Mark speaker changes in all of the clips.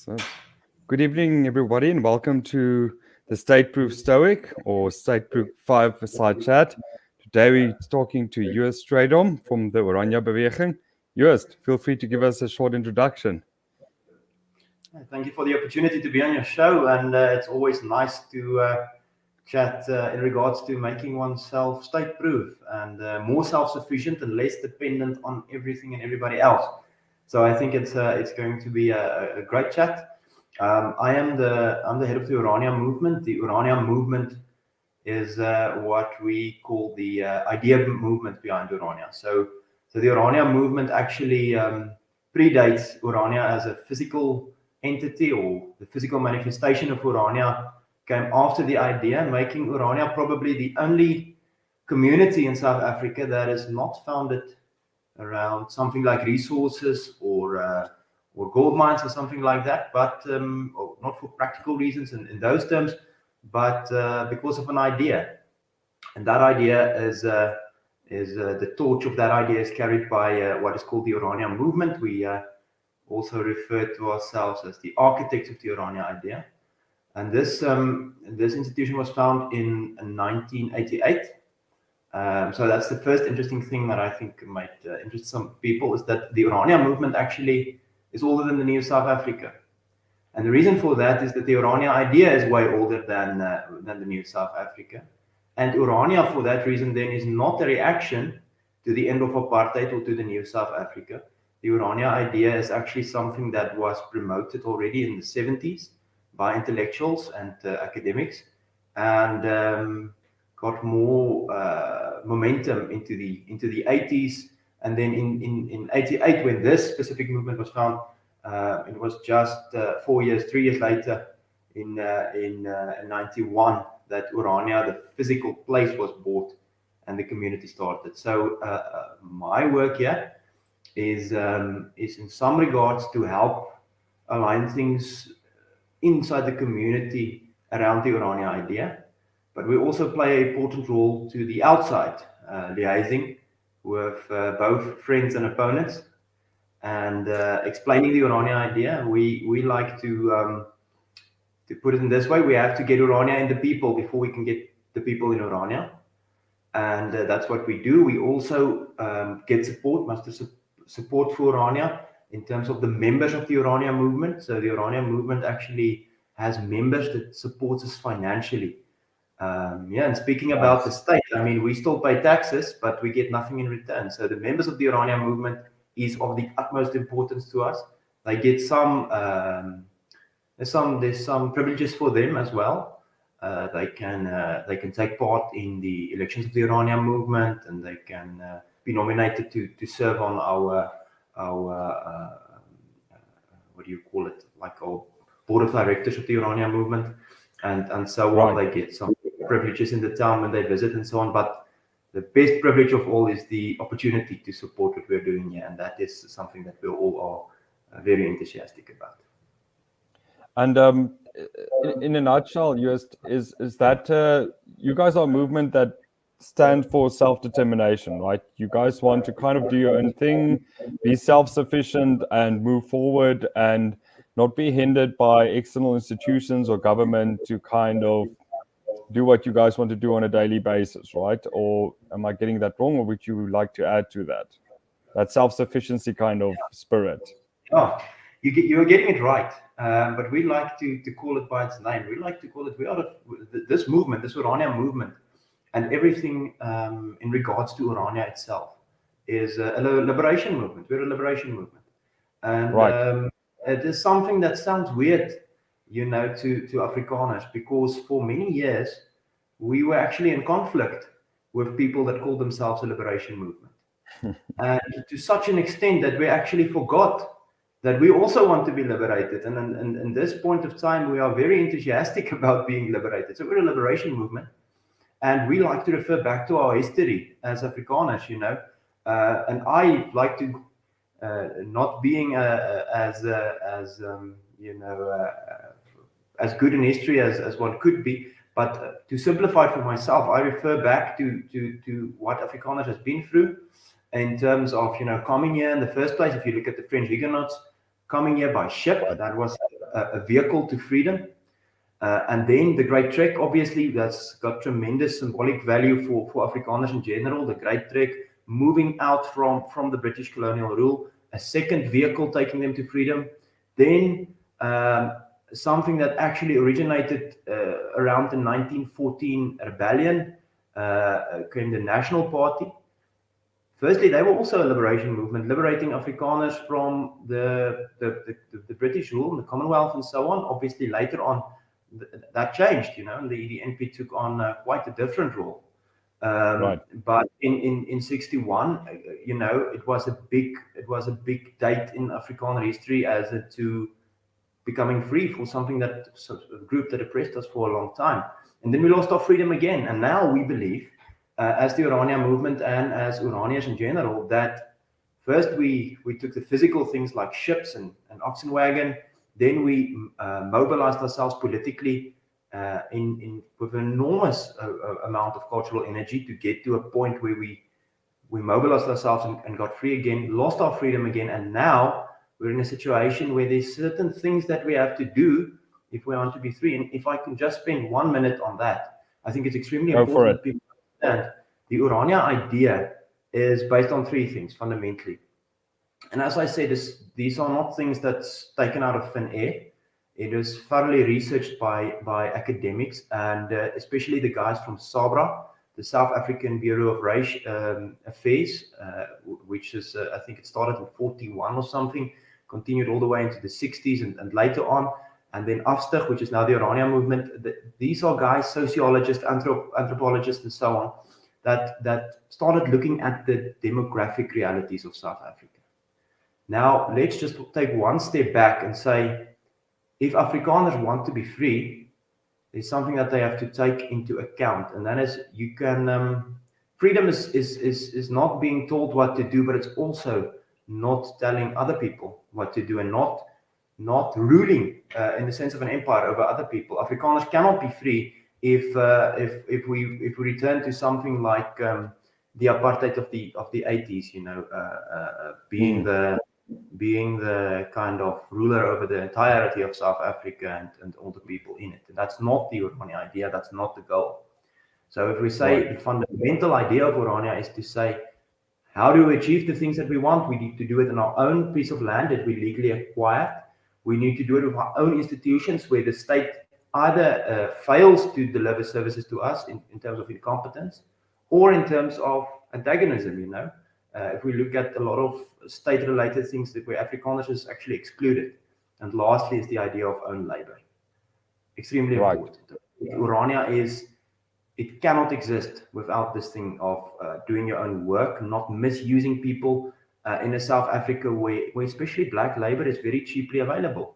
Speaker 1: So, good evening, everybody, and welcome to the State-Proof Stoic or State-Proof Firesidechat. Today we're talking to Joost Strydom from the Orania Beweging. Joost, feel free to give us a short introduction.
Speaker 2: Thank you for the opportunity to be on your show, and it's always nice to chat in regards to making oneself state-proof and more self-sufficient and less dependent on everything and everybody else. So I think it's going to be a great chat. I'm the head of the Iranian Movement. The Iranian Movement is what we call the idea movement behind Orania. So the Iranian Movement actually predates Orania as a physical entity, or the physical manifestation of Orania came after the idea, making Orania probably the only community in South Africa that is not founded around something like resources or gold mines or something like that, but not for practical reasons in those terms, but because of an idea. And that idea is the torch of that idea is carried by what is called the Iranian Movement. We also refer to ourselves as the architects of the Orania idea. And this institution was founded in 1988. So that's the first interesting thing that I think might interest some people, is that the Orania Movement actually is older than the New South Africa. And the reason for that is that the Orania idea is way older than the New South Africa. And Orania, for that reason, then is not a reaction to the end of apartheid or to the New South Africa. The Orania idea is actually something that was promoted already in the 70s by intellectuals and academics, and got more momentum into the 80s. And then in 88, when this specific movement was found, it was just 3 years later, in 91, that Orania, the physical place, was bought and the community started. So my work here is in some regards to help align things inside the community around the Orania idea, but we also play an important role to the outside, liaising with both friends and opponents, and explaining the Orania idea. We like to put it in this way: we have to get Orania in the people before we can get the people in Orania, and that's what we do. We also get support for Orania in terms of the members of the Orania Movement. So the Orania Movement actually has members that supports us financially. And speaking about the state, I mean, we still pay taxes, but we get nothing in return. So the members of the Orania Movement is of the utmost importance to us. They get there's some privileges for them as well. They can take part in the elections of the Iranian Movement, and they can be nominated to serve on our what do you call it, like our board of directors of the Iranian Movement, and so on. They get some privileges in the town when they visit and so on. But the best privilege of all is the opportunity to support what we're doing here, and that is something that we all are very enthusiastic about.
Speaker 1: And in a nutshell, Joost, is that you guys are a movement that stand for self-determination, right? You guys want to kind of do your own thing, be self-sufficient, and move forward, and not be hindered by external institutions or government to kind of do what you guys want to do on a daily basis, right? Or am I getting that wrong, or would you like to add to that self-sufficiency kind of spirit?
Speaker 2: Oh, you're getting it right. But we like to call it by its name. We like to call it, this movement, this Orania movement, and everything in regards to Orania itself is a liberation movement. We're a liberation movement. And it is something that sounds weird, to Afrikaners, because for many years we were actually in conflict with people that called themselves a liberation movement. And to such an extent that we actually forgot that we also want to be liberated. And in this point of time, we are very enthusiastic about being liberated. So we're a liberation movement, and we like to refer back to our history as Afrikaners, and I like to, not being as good in history as one could be, but to simplify for myself, I refer back to what Afrikaners has been through in terms of, coming here in the first place. If you look at the French Huguenots, coming here by ship, that was a vehicle to freedom. And then the Great Trek, obviously, that's got tremendous symbolic value for Afrikaners in general. The Great Trek moving out from the British colonial rule, a second vehicle taking them to freedom. Then something that actually originated around the 1914 rebellion, came the National Party. Firstly, they were also a liberation movement, liberating Afrikaners from the British rule, the Commonwealth, and so on. Obviously, later on, that changed, and the NP took on quite a different role.
Speaker 1: Right.
Speaker 2: But in 61, it was a big date in Afrikaner history as to becoming free for something a group that oppressed us for a long time. And then we lost our freedom again. And now we believe, as the Orania movement and as Iranians in general, that first we took the physical things like ships and oxen wagon. Then we mobilized ourselves politically with an enormous amount of cultural energy to get to a point where we mobilized ourselves and got free again, lost our freedom again, and now we're in a situation where there's certain things that we have to do if we want to be free. And if I can just spend 1 minute on that, I think it's extremely important that people understand the Orania idea is based on three things fundamentally. And as I said, these are not things that's taken out of thin air. It is thoroughly researched by academics, and especially the guys from SABRA, the South African Bureau of Race Affairs, which is, I think it started in 41 or something, continued all the way into the 60s and later on. And then Afstig, which is now the Iranian Movement. These are guys, sociologists, anthropologists, and so on, that started looking at the demographic realities of South Africa. Now, let's just take one step back and say, if Afrikaners want to be free, there's something that they have to take into account, and that is freedom is not being told what to do, but it's also not telling other people what to do, and not ruling in the sense of an empire over other people. Afrikaners cannot be free if we return to something like the apartheid of the 80s, being the kind of ruler over the entirety of South Africa and all the people in it. And that's not the Orania idea. That's not the goal. So if we say the fundamental idea of Orania is to say, how do we achieve the things that we want? We need to do it on our own piece of land that we legally acquired. We need to do it with our own institutions where the state either fails to deliver services to us in terms of incompetence or in terms of antagonism, If we look at a lot of state-related things where Afrikaners is actually excluded. And lastly is the idea of own labor. Extremely important. Orania it cannot exist without this thing of doing your own work, not misusing people in a South Africa where especially black labor is very cheaply available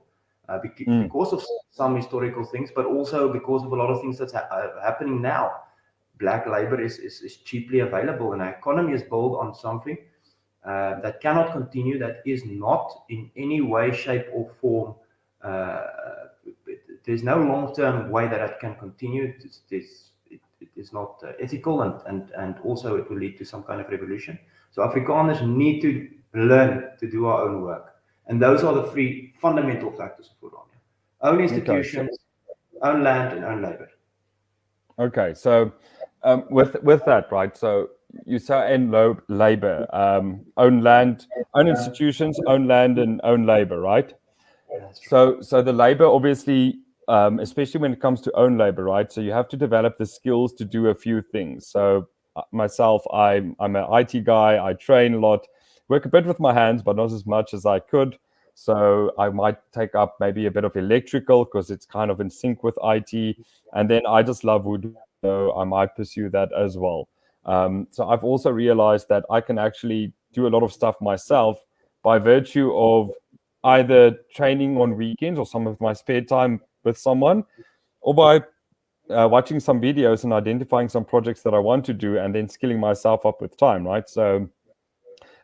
Speaker 2: because of some historical things, but also because of a lot of things that's happening now. Black labor is cheaply available, and our economy is built on something that cannot continue, that is not in any way, shape, or form. There's no long-term way that it can continue. It is not ethical, and also it will lead to some kind of revolution. So Afrikaners need to learn to do our own work. And those are the three fundamental factors of Orania. Own institutions, own land, and own labor.
Speaker 1: Okay, so with that, right? So you say own labor, own land, own institutions, own land, and own labor, right? So the labor, obviously, especially when it comes to own labor, right? So you have to develop the skills to do a few things. So myself, I'm an IT guy. I train a lot, work a bit with my hands, but not as much as I could. So I might take up maybe a bit of electrical because it's kind of in sync with IT. And then I just love wood, so I might pursue that as well. So I've also realized that I can actually do a lot of stuff myself by virtue of either training on weekends or some of my spare time with someone, or by watching some videos and identifying some projects that I want to do and then skilling myself up with time, right? So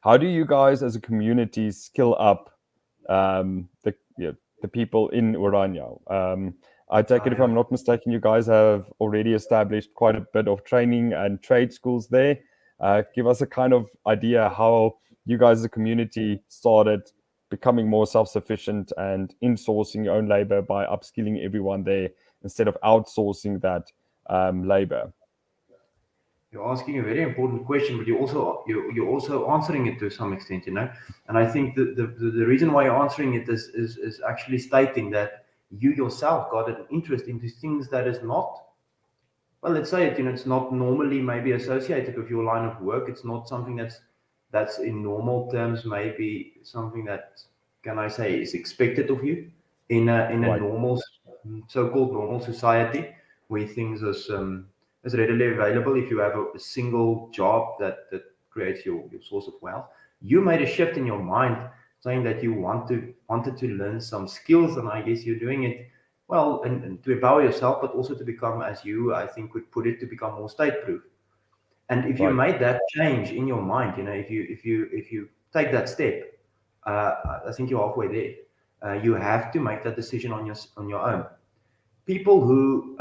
Speaker 1: how do you guys as a community skill up the people in Orania? I take it, if I'm not mistaken, you guys have already established quite a bit of training and trade schools there. Give us a kind of idea how you guys as a community started becoming more self-sufficient and insourcing your own labor by upskilling everyone there instead of outsourcing that labor?
Speaker 2: You're asking a very important question, but you're also answering it to some extent, you know. And I think the reason why you're answering it is actually stating that you yourself got an interest into things that is not, well, let's say it, you know, it's not normally maybe associated with your line of work. It's not something that's in normal terms maybe something that, can I say, is expected of you in a
Speaker 1: Right.
Speaker 2: normal, so-called normal society, where things is readily available. If you have a single job that creates your source of wealth, you made a shift in your mind saying that you wanted to learn some skills, and I guess you're doing it well, and to empower yourself, but also to become, as you, I think, would put it, to become more state-proof. And if you
Speaker 1: Right.
Speaker 2: made that change in your mind, you know, if you take that step, I think you're halfway there. You have to make that decision on your own. People who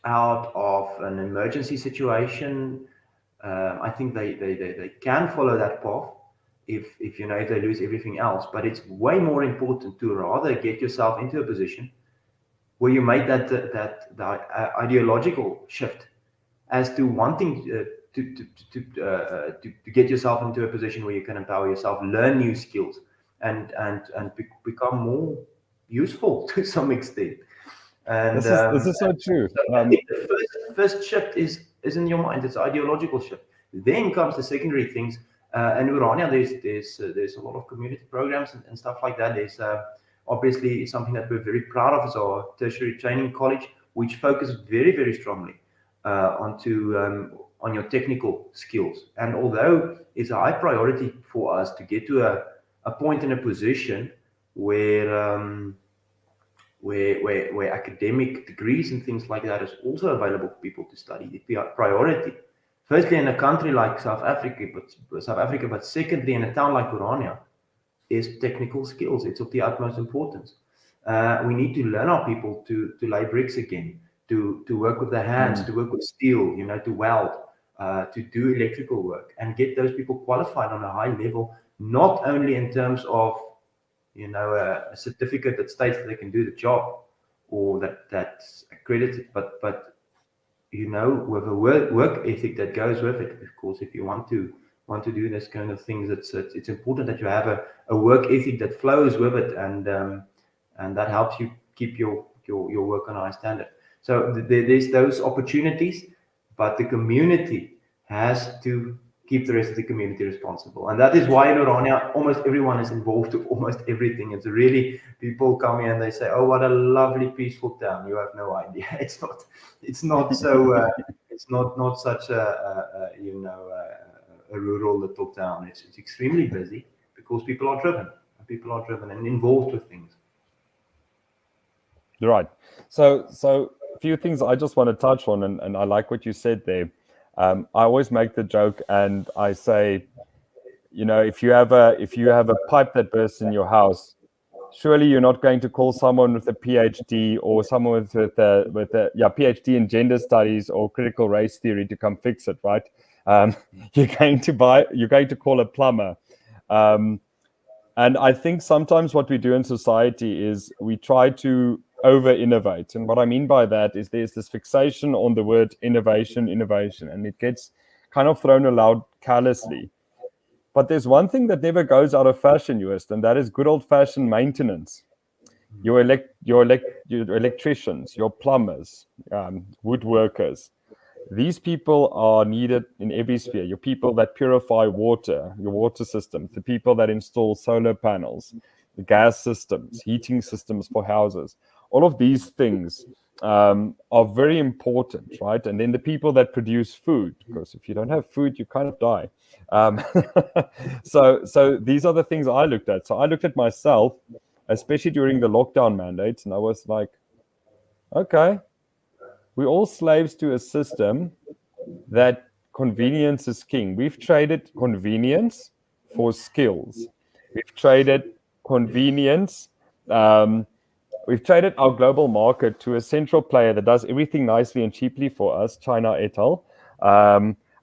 Speaker 2: out of an emergency situation, I think they can follow that path if you know, if they lose everything else. But it's way more important to rather get yourself into a position where you make that ideological shift as to wanting to get yourself into a position where you can empower yourself, learn new skills, and become more useful to some extent. And
Speaker 1: This is so true.
Speaker 2: so I think the first shift is in your mind. It's an ideological shift. Then comes the secondary things. And in Urania, there's a lot of community programs and stuff like that. There's obviously something that we're very proud of is our tertiary training college, which focuses very, very strongly on your technical skills. And although it's a high priority for us to get to a point in a position where academic degrees and things like that is also available for people to study, the priority, firstly in a country like South Africa, but secondly in a town like Orania, is technical skills. It's of the utmost importance. We need to learn our people to lay bricks again, to work with their hands, to work with steel, you know, to weld, to do electrical work, and get those people qualified on a high level, not only in terms of, you know, a certificate that states that they can do the job or that's accredited, but you know, with a work ethic that goes with it. Of course, if you want to do this kind of things, it's important that you have a work ethic that flows with it, and that helps you keep your work on a high standard. So there's those opportunities, but the community has to keep the rest of the community responsible. And that is why in Orania, almost everyone is involved with almost everything. It's really, people come here and they say, oh, what a lovely, peaceful town. You have no idea. It's not so, it's not such a you know, a rural little town. It's extremely busy because people are driven and involved with things.
Speaker 1: Right. So a few things I just want to touch on, and I like what you said there. I always make the joke and I say, you know, if you have a pipe that bursts in your house, surely you're not going to call someone with a PhD or someone with a PhD in gender studies or critical race theory to come fix it, right? You're going to call a plumber. And I think sometimes what we do in society is we try to over-innovate. And what I mean by that is there's this fixation on the word innovation, and it gets kind of thrown aloud carelessly. But there's one thing that never goes out of fashion, Joost, and that is good old-fashioned maintenance. Your electricians, your plumbers, woodworkers, these people are needed in every sphere. Your people that purify water, your water systems, the people that install solar panels, the gas systems, heating systems for houses. All of these things are very important, right? And then the people that produce food, because if you don't have food, you kind of die. So these are the things I looked at. So I looked at myself, especially during the lockdown mandates, and I was like, okay, we're all slaves to a system that convenience is king. We've traded convenience for skills. We've traded convenience. We've traded our global market to a central player that does everything nicely and cheaply for us, China et al.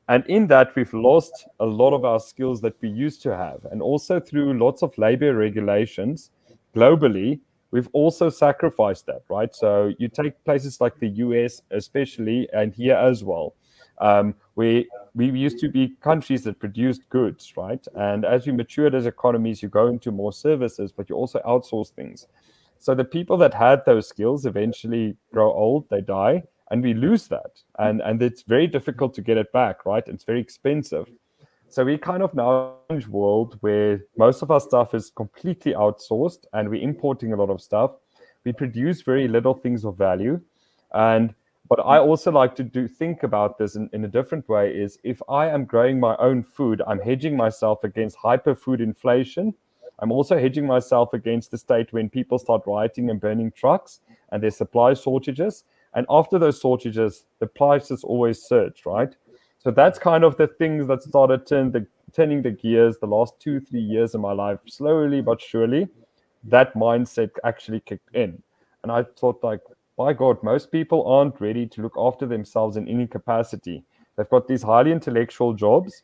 Speaker 1: And in that, we've lost a lot of our skills that we used to have. And also through lots of labor regulations globally, we've also sacrificed that, right? So you take places like the US, especially, and here as well, where we used to be countries that produced goods, right? And as we matured as economies, you go into more services, but you also outsource things. So the people that had those skills eventually grow old, they die, and we lose that. And it's very difficult to get it back, right? It's very expensive. So we kind of now in a world where most of our stuff is completely outsourced and we're importing a lot of stuff. We produce very little things of value. And but I also like to think about this in a different way is if I am growing my own food, I'm hedging myself against hyper food inflation. I'm also hedging myself against the state when people start rioting and burning trucks and there's supply shortages. And after those shortages, the prices always surge, right? So that's kind of the things that started turning the gears the last 2-3 years of my life, slowly but surely. That mindset actually kicked in. And I thought, like, by God, most people aren't ready to look after themselves in any capacity. They've got these highly intellectual jobs,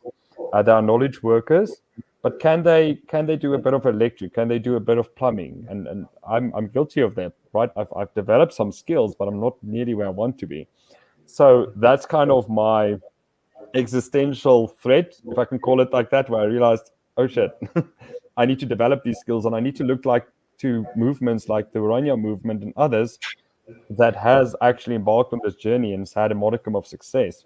Speaker 1: they are knowledge workers, but can they do a bit of electric? Can they do a bit of plumbing? And I'm guilty of that, right? I've developed some skills, but I'm not nearly where I want to be. So that's kind of my existential threat, if I can call it like that, where I realized, oh shit, I need to develop these skills and I need to look like to movements like the Orania movement and others that has actually embarked on this journey and has had a modicum of success.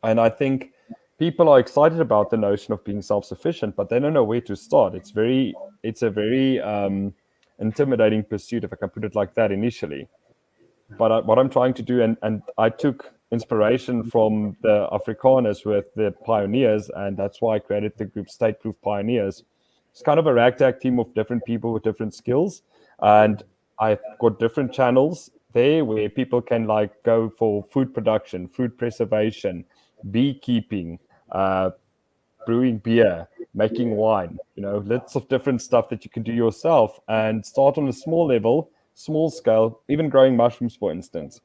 Speaker 1: And I think people are excited about the notion of being self-sufficient, but they don't know where to start. It's a very intimidating pursuit, if I can put it like that initially. But what I'm trying to do, and I took inspiration from the Afrikaners with the pioneers, and that's why I created the group StateProofPioneers. It's kind of a ragtag team of different people with different skills, and I've got different channels there where people can like go for food production, food preservation, beekeeping, brewing beer, making wine, lots of different stuff that you can do yourself and start on a small level, small scale, even growing mushrooms, for instance,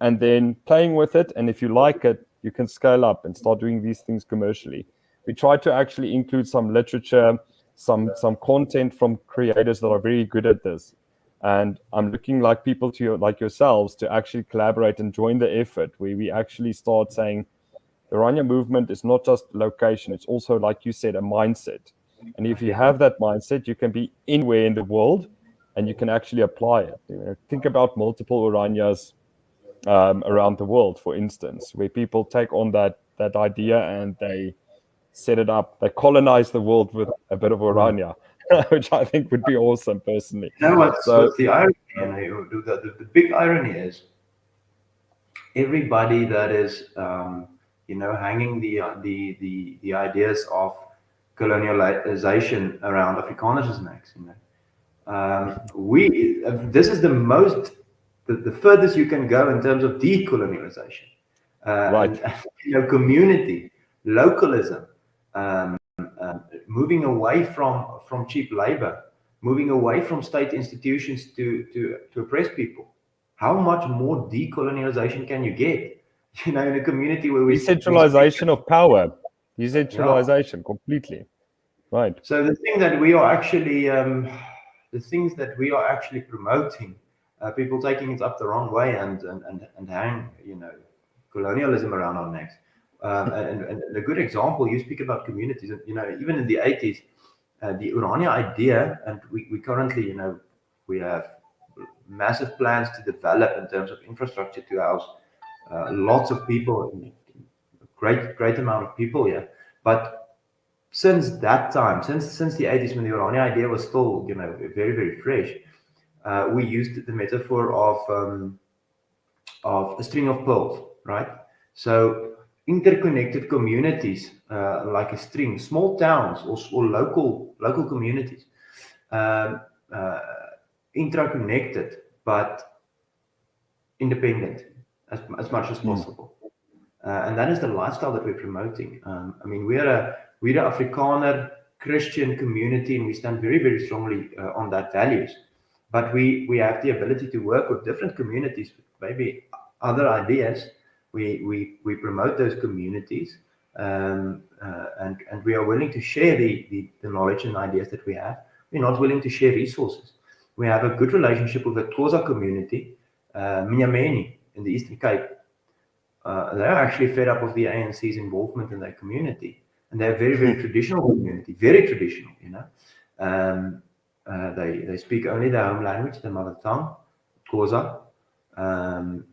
Speaker 1: and then playing with it. And if you like it, you can scale up and start doing these things commercially. We try to actually include some literature, some content from creators that are very good at this. And I'm looking like people like yourselves to actually collaborate and join the effort where we actually start saying, the Iranian movement is not just location, it's also, like you said, a mindset. And if you have that mindset, you can be anywhere in the world and you can actually apply it. Think about multiple Iranians around the world, for instance, where people take on that idea and they set it up. They colonize the world with a bit of Orania, which I think would be awesome, personally.
Speaker 2: What's the irony? The big irony is everybody that is hanging the ideas of colonialization around Afrikaners' necks. This is the furthest you can go in terms of decolonialization.
Speaker 1: Right.
Speaker 2: And, community, localism, moving away from cheap labor, moving away from state institutions to oppress people. How much more decolonialization can you get? In a community where
Speaker 1: decentralization of power, decentralization completely, right?
Speaker 2: So the thing that we are actually, the things that we are actually promoting, people taking it up the wrong way and hang, colonialism around our necks. And a good example, you speak about communities, even in the 80s, the Orania idea, and we currently, we have massive plans to develop in terms of infrastructure to house lots of people, great amount of people here. But since that time, since the 80s, when the Orania idea was still, very, very fresh, we used the metaphor of a string of pearls, right? So interconnected communities, like a string, small towns or local communities, interconnected but independent as much as possible. And that is the lifestyle that we're promoting. We're a Afrikaner Christian community, and we stand very, very strongly on that values. But we have the ability to work with different communities with maybe other ideas. We promote those communities, and we are willing to share the knowledge and ideas that we have. We're not willing to share resources. We have a good relationship with the Xhosa community, Minyameni in the Eastern Cape. They're actually fed up with the ANC's involvement in their community, and they're a very, very traditional community, very traditional. They speak only their home language, their mother tongue, Xhosa. And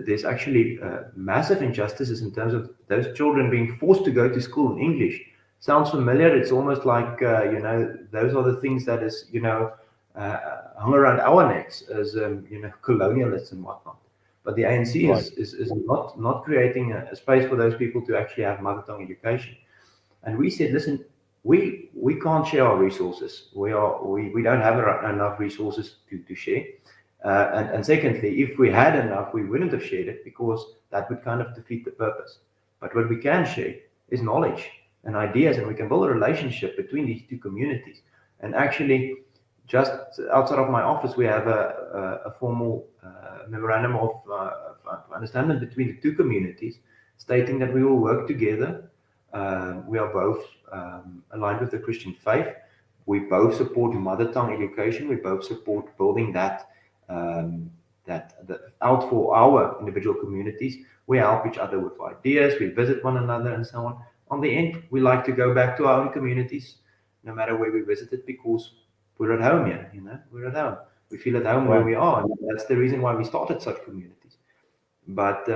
Speaker 2: there's actually massive injustices in terms of those children being forced to go to school in English. Sounds familiar? It's almost like, those are the things that is, hung around our necks as, colonialists and whatnot. But the ANC is not creating a space for those people to actually have mother tongue education. And we said, listen, we can't share our resources. We don't have enough resources to share. And secondly, if we had enough, we wouldn't have shared it, because that would kind of defeat the purpose. But what we can share is knowledge and ideas, and we can build a relationship between these two communities. And actually, just outside of my office, we have a formal memorandum of understanding between the two communities, stating that we will work together. We are both aligned with the Christian faith. We both support mother tongue education. We both support building that out for our individual communities. We help each other with ideas. We visit one another and so on. On the end, we like to go back to our own communities, no matter where we visited, because we're at home here. We're at home. We feel at home where we are. And that's the reason why we started such communities. But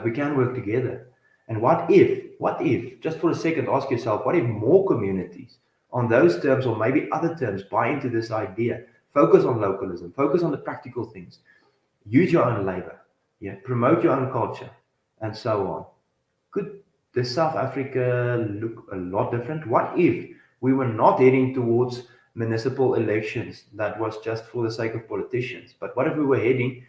Speaker 2: we can work together. And what if, just for a second, ask yourself, what if more communities on those terms, or maybe other terms, buy into this idea? Focus on localism, focus on the practical things, use your own labor, promote your own culture, and so on. Could the South Africa look a lot different? What if we were not heading towards municipal elections that was just for the sake of politicians? But what if we were heading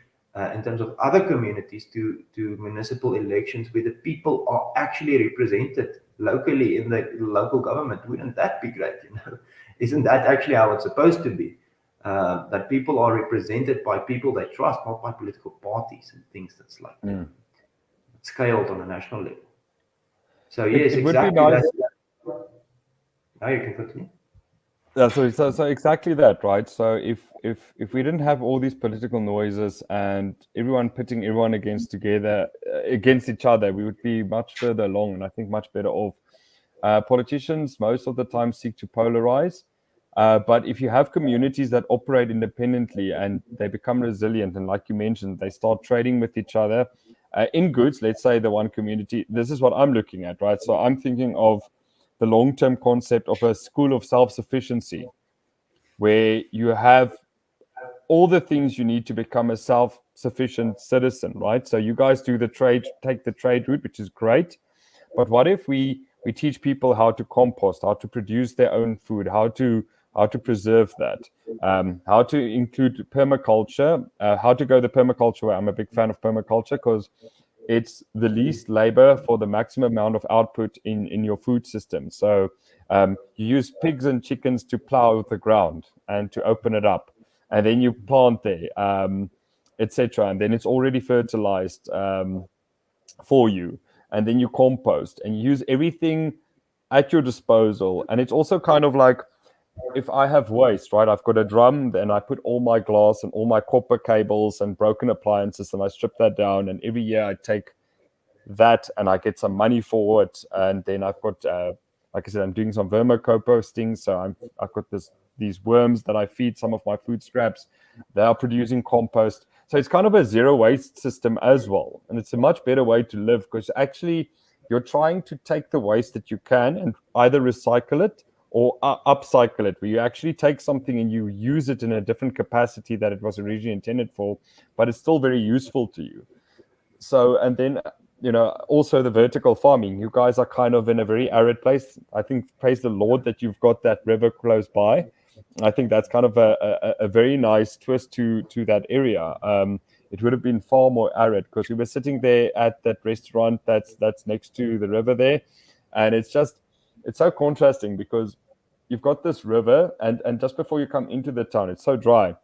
Speaker 2: in terms of other communities to municipal elections where the people are actually represented locally in the local government? Wouldn't that be great? Isn't that actually how it's supposed to be? That people are represented by people they trust, not by political parties and things that's like that. Scaled on a national level. So yes,
Speaker 1: it
Speaker 2: exactly.
Speaker 1: Would be nice.
Speaker 2: Now you can continue.
Speaker 1: Yeah, so exactly that, right? So if we didn't have all these political noises and everyone pitting everyone against each other, we would be much further along, and I think much better off. Politicians most of the time seek to polarize, but if you have communities that operate independently and they become resilient, and like you mentioned, they start trading with each other in goods. Let's say the one community. This is what I'm looking at, right? So I'm thinking of the long-term concept of a school of self-sufficiency, where you have all the things you need to become a self-sufficient citizen, right? So you guys do the trade, take the trade route, which is great. But what if we teach people how to compost, how to produce their own food, how to preserve that, how to include permaculture, how to go the permaculture way. I'm a big fan of permaculture because it's the least labor for the maximum amount of output in your food system. So you use pigs and chickens to plow the ground and to open it up, and then you plant there, etc. And then it's already fertilized for you. And then you compost and you use everything at your disposal. And it's also kind of like, if I have waste, right, I've got a drum, then I put all my glass and all my copper cables and broken appliances, and I strip that down. And every year I take that and I get some money for it. And then I've got, like I said, I'm doing some vermicomposting. So I've got these worms that I feed some of my food scraps. They are producing compost. So it's kind of a zero waste system as well. And it's a much better way to live, because actually you're trying to take the waste that you can and either recycle it or upcycle it, where you actually take something and you use it in a different capacity that it was originally intended for, but it's still very useful to you. So, and then, also the vertical farming. You guys are kind of in a very arid place. I think, praise the Lord that you've got that river close by. I think that's kind of a very nice twist to that area. It would have been far more arid, because we were sitting there at that restaurant that's next to the river there, and it's so contrasting, because you've got this river, and just before you come into the town, it's so dry.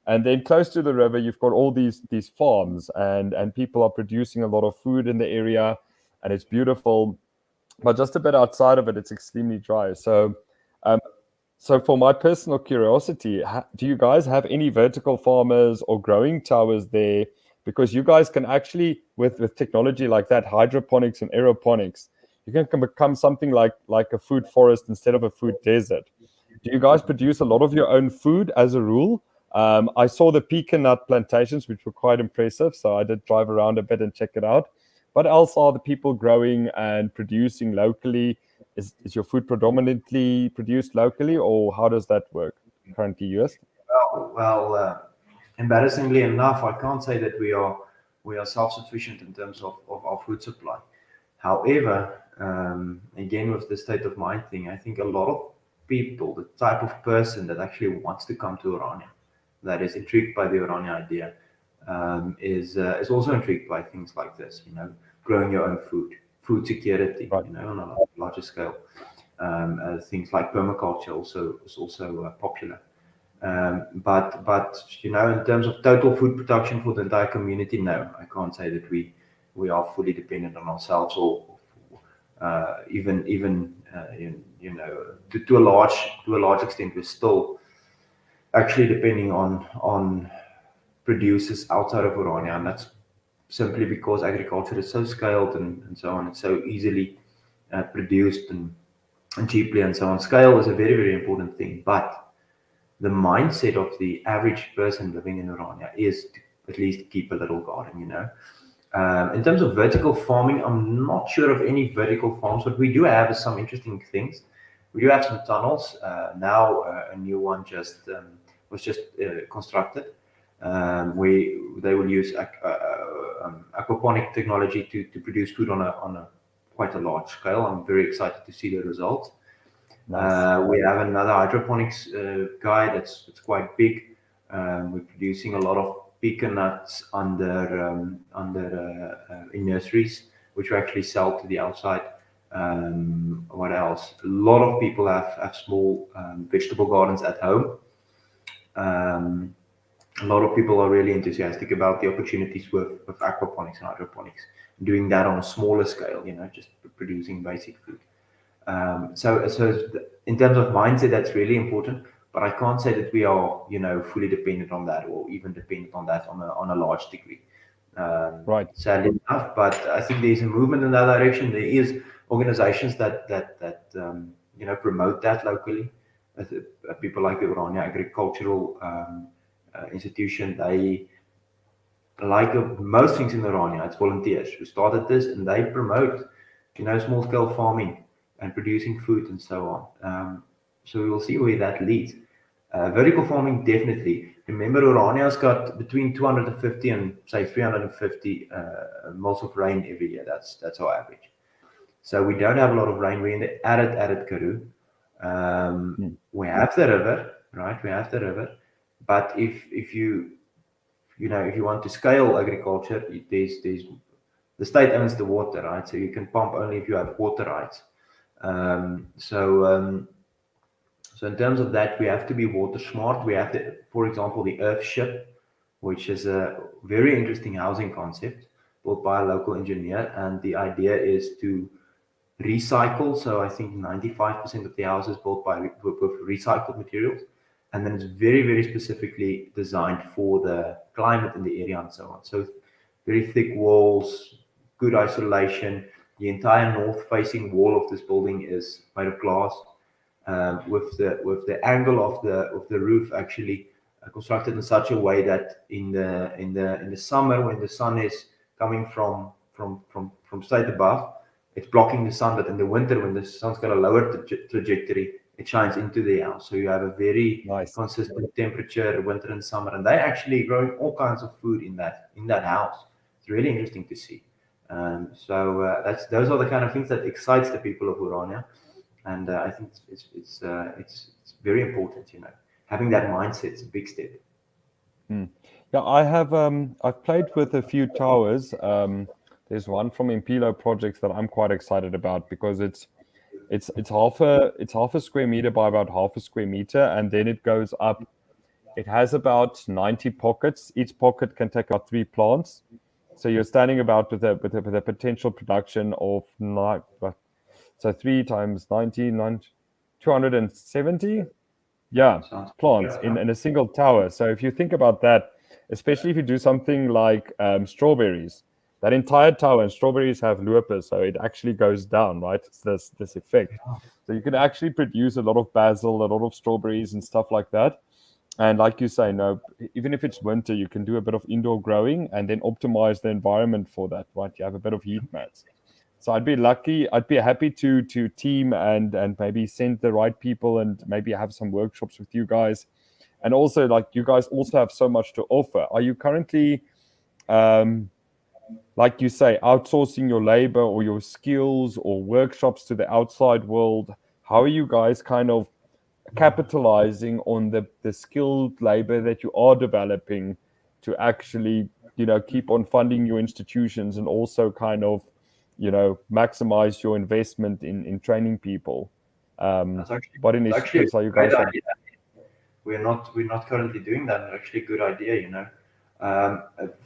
Speaker 1: And then close to the river, you've got all these farms, and people are producing a lot of food in the area, and it's beautiful. but just a bit outside of it, it's extremely dry. So, so for my personal curiosity, do you guys have any vertical farmers or growing towers there? Because you guys can actually, with technology like that, hydroponics and aeroponics, you can become something like a food forest instead of a food desert. Do you guys produce a lot of your own food as a rule? I saw the pecan nut plantations, which were quite impressive. So I did drive around a bit and check it out. What else are the people growing and producing locally? Is your food predominantly produced locally, or how does that work currently, US?
Speaker 2: Embarrassingly enough, I can't say that we are self-sufficient in terms of our food supply. However, again, with the state of mind thing, I think a lot of people, the type of person that actually wants to come to Orania, that is intrigued by the Orania idea, is also intrigued by things like this, growing your own food security,
Speaker 1: Right.
Speaker 2: on a larger scale. Things like permaculture is also popular. But in terms of total food production for the entire community, no, I can't say that we are fully dependent on ourselves, or even to a large extent, we're still actually depending on producers outside of Orania, and that's simply because agriculture is so scaled and so on. It's so easily produced and cheaply and so on. Scale is a very, very important thing, but the mindset of the average person living in Orania is to at least keep a little garden, In terms of vertical farming, I'm not sure of any vertical farms. What we do have is some interesting things. We do have some tunnels. Now a new one was just constructed. They will use aquaponic technology to produce food on a quite a large scale. I'm very excited to see the results.
Speaker 1: Nice.
Speaker 2: We have another hydroponics guy that's quite big. We're producing a lot of pecan nuts in nurseries, which we actually sell to the outside. What else? A lot of people have small vegetable gardens at home. A lot of people are really enthusiastic about the opportunities with aquaponics and hydroponics, doing that on a smaller scale, just producing basic food. So in terms of mindset, that's really important. But I can't say that we are, fully dependent on that, or even dependent on that on a large degree.
Speaker 1: Right.
Speaker 2: Sadly enough, but I think there's a movement in that direction. There is organizations that promote that locally. People like the Orania Agricultural Institution, they, like most things in Orania, it's volunteers who started this, and they promote, small scale farming and producing food and so on. So we will see where that leads. Vertical farming, definitely. Remember, Orania's got between 250 and say 350 mils of rain every year. That's our average. So we don't have a lot of rain. We're in the arid Karoo. We have the river, right? We have the river. But if you want to scale agriculture, there's the state owns the water, right? So you can pump only if you have water rights. So in terms of that, we have to be water smart. We have for example, the Earth Ship, which is a very interesting housing concept built by a local engineer. And the idea is to recycle. So I think 95% of the house is built with recycled materials. And then it's very, very specifically designed for the climate in the area and so on. So very thick walls, good isolation. The entire north-facing wall of this building is made of glass. With the angle of the roof actually constructed in such a way that in the summer, when the sun is coming from straight above, it's blocking the sun. But in the winter, when the sun's got a lower trajectory, it shines into the house. So you have a very consistent temperature winter and summer. And they're actually growing all kinds of food in that house. It's really interesting to see. Those are the kind of things that excites the people of Orania. And I think it's very important, having that mindset is a big step.
Speaker 1: Yeah, I've played with a few towers. There's one from Impilo Projects that I'm quite excited about, because it's half a square meter by about half a square meter, and then it goes up. It has about 90 pockets. Each pocket can take about 3 plants. So you're standing about with a potential production of So 3 times 90, 270. Yeah, plants in a single tower. So if you think about that, especially if you do something like strawberries, that entire tower, and strawberries have lupus, so it actually goes down, right? It's this effect. So you can actually produce a lot of basil, a lot of strawberries and stuff like that. And like you say, no, even if it's winter, you can do a bit of indoor growing and then optimize the environment for that, right? You have a bit of heat mats. So I'd be happy to team and maybe send the right people and maybe have some workshops with you guys. And also, like, you guys also have so much to offer. Are you currently, like you say, outsourcing your labor or your skills or workshops to the outside world? How are you guys kind of capitalizing on the skilled labor that you are developing to actually, keep on funding your institutions and also kind of, maximize your investment in training people? What initiatives are you guys on?
Speaker 2: We're not currently doing that. It's actually a good idea. Um,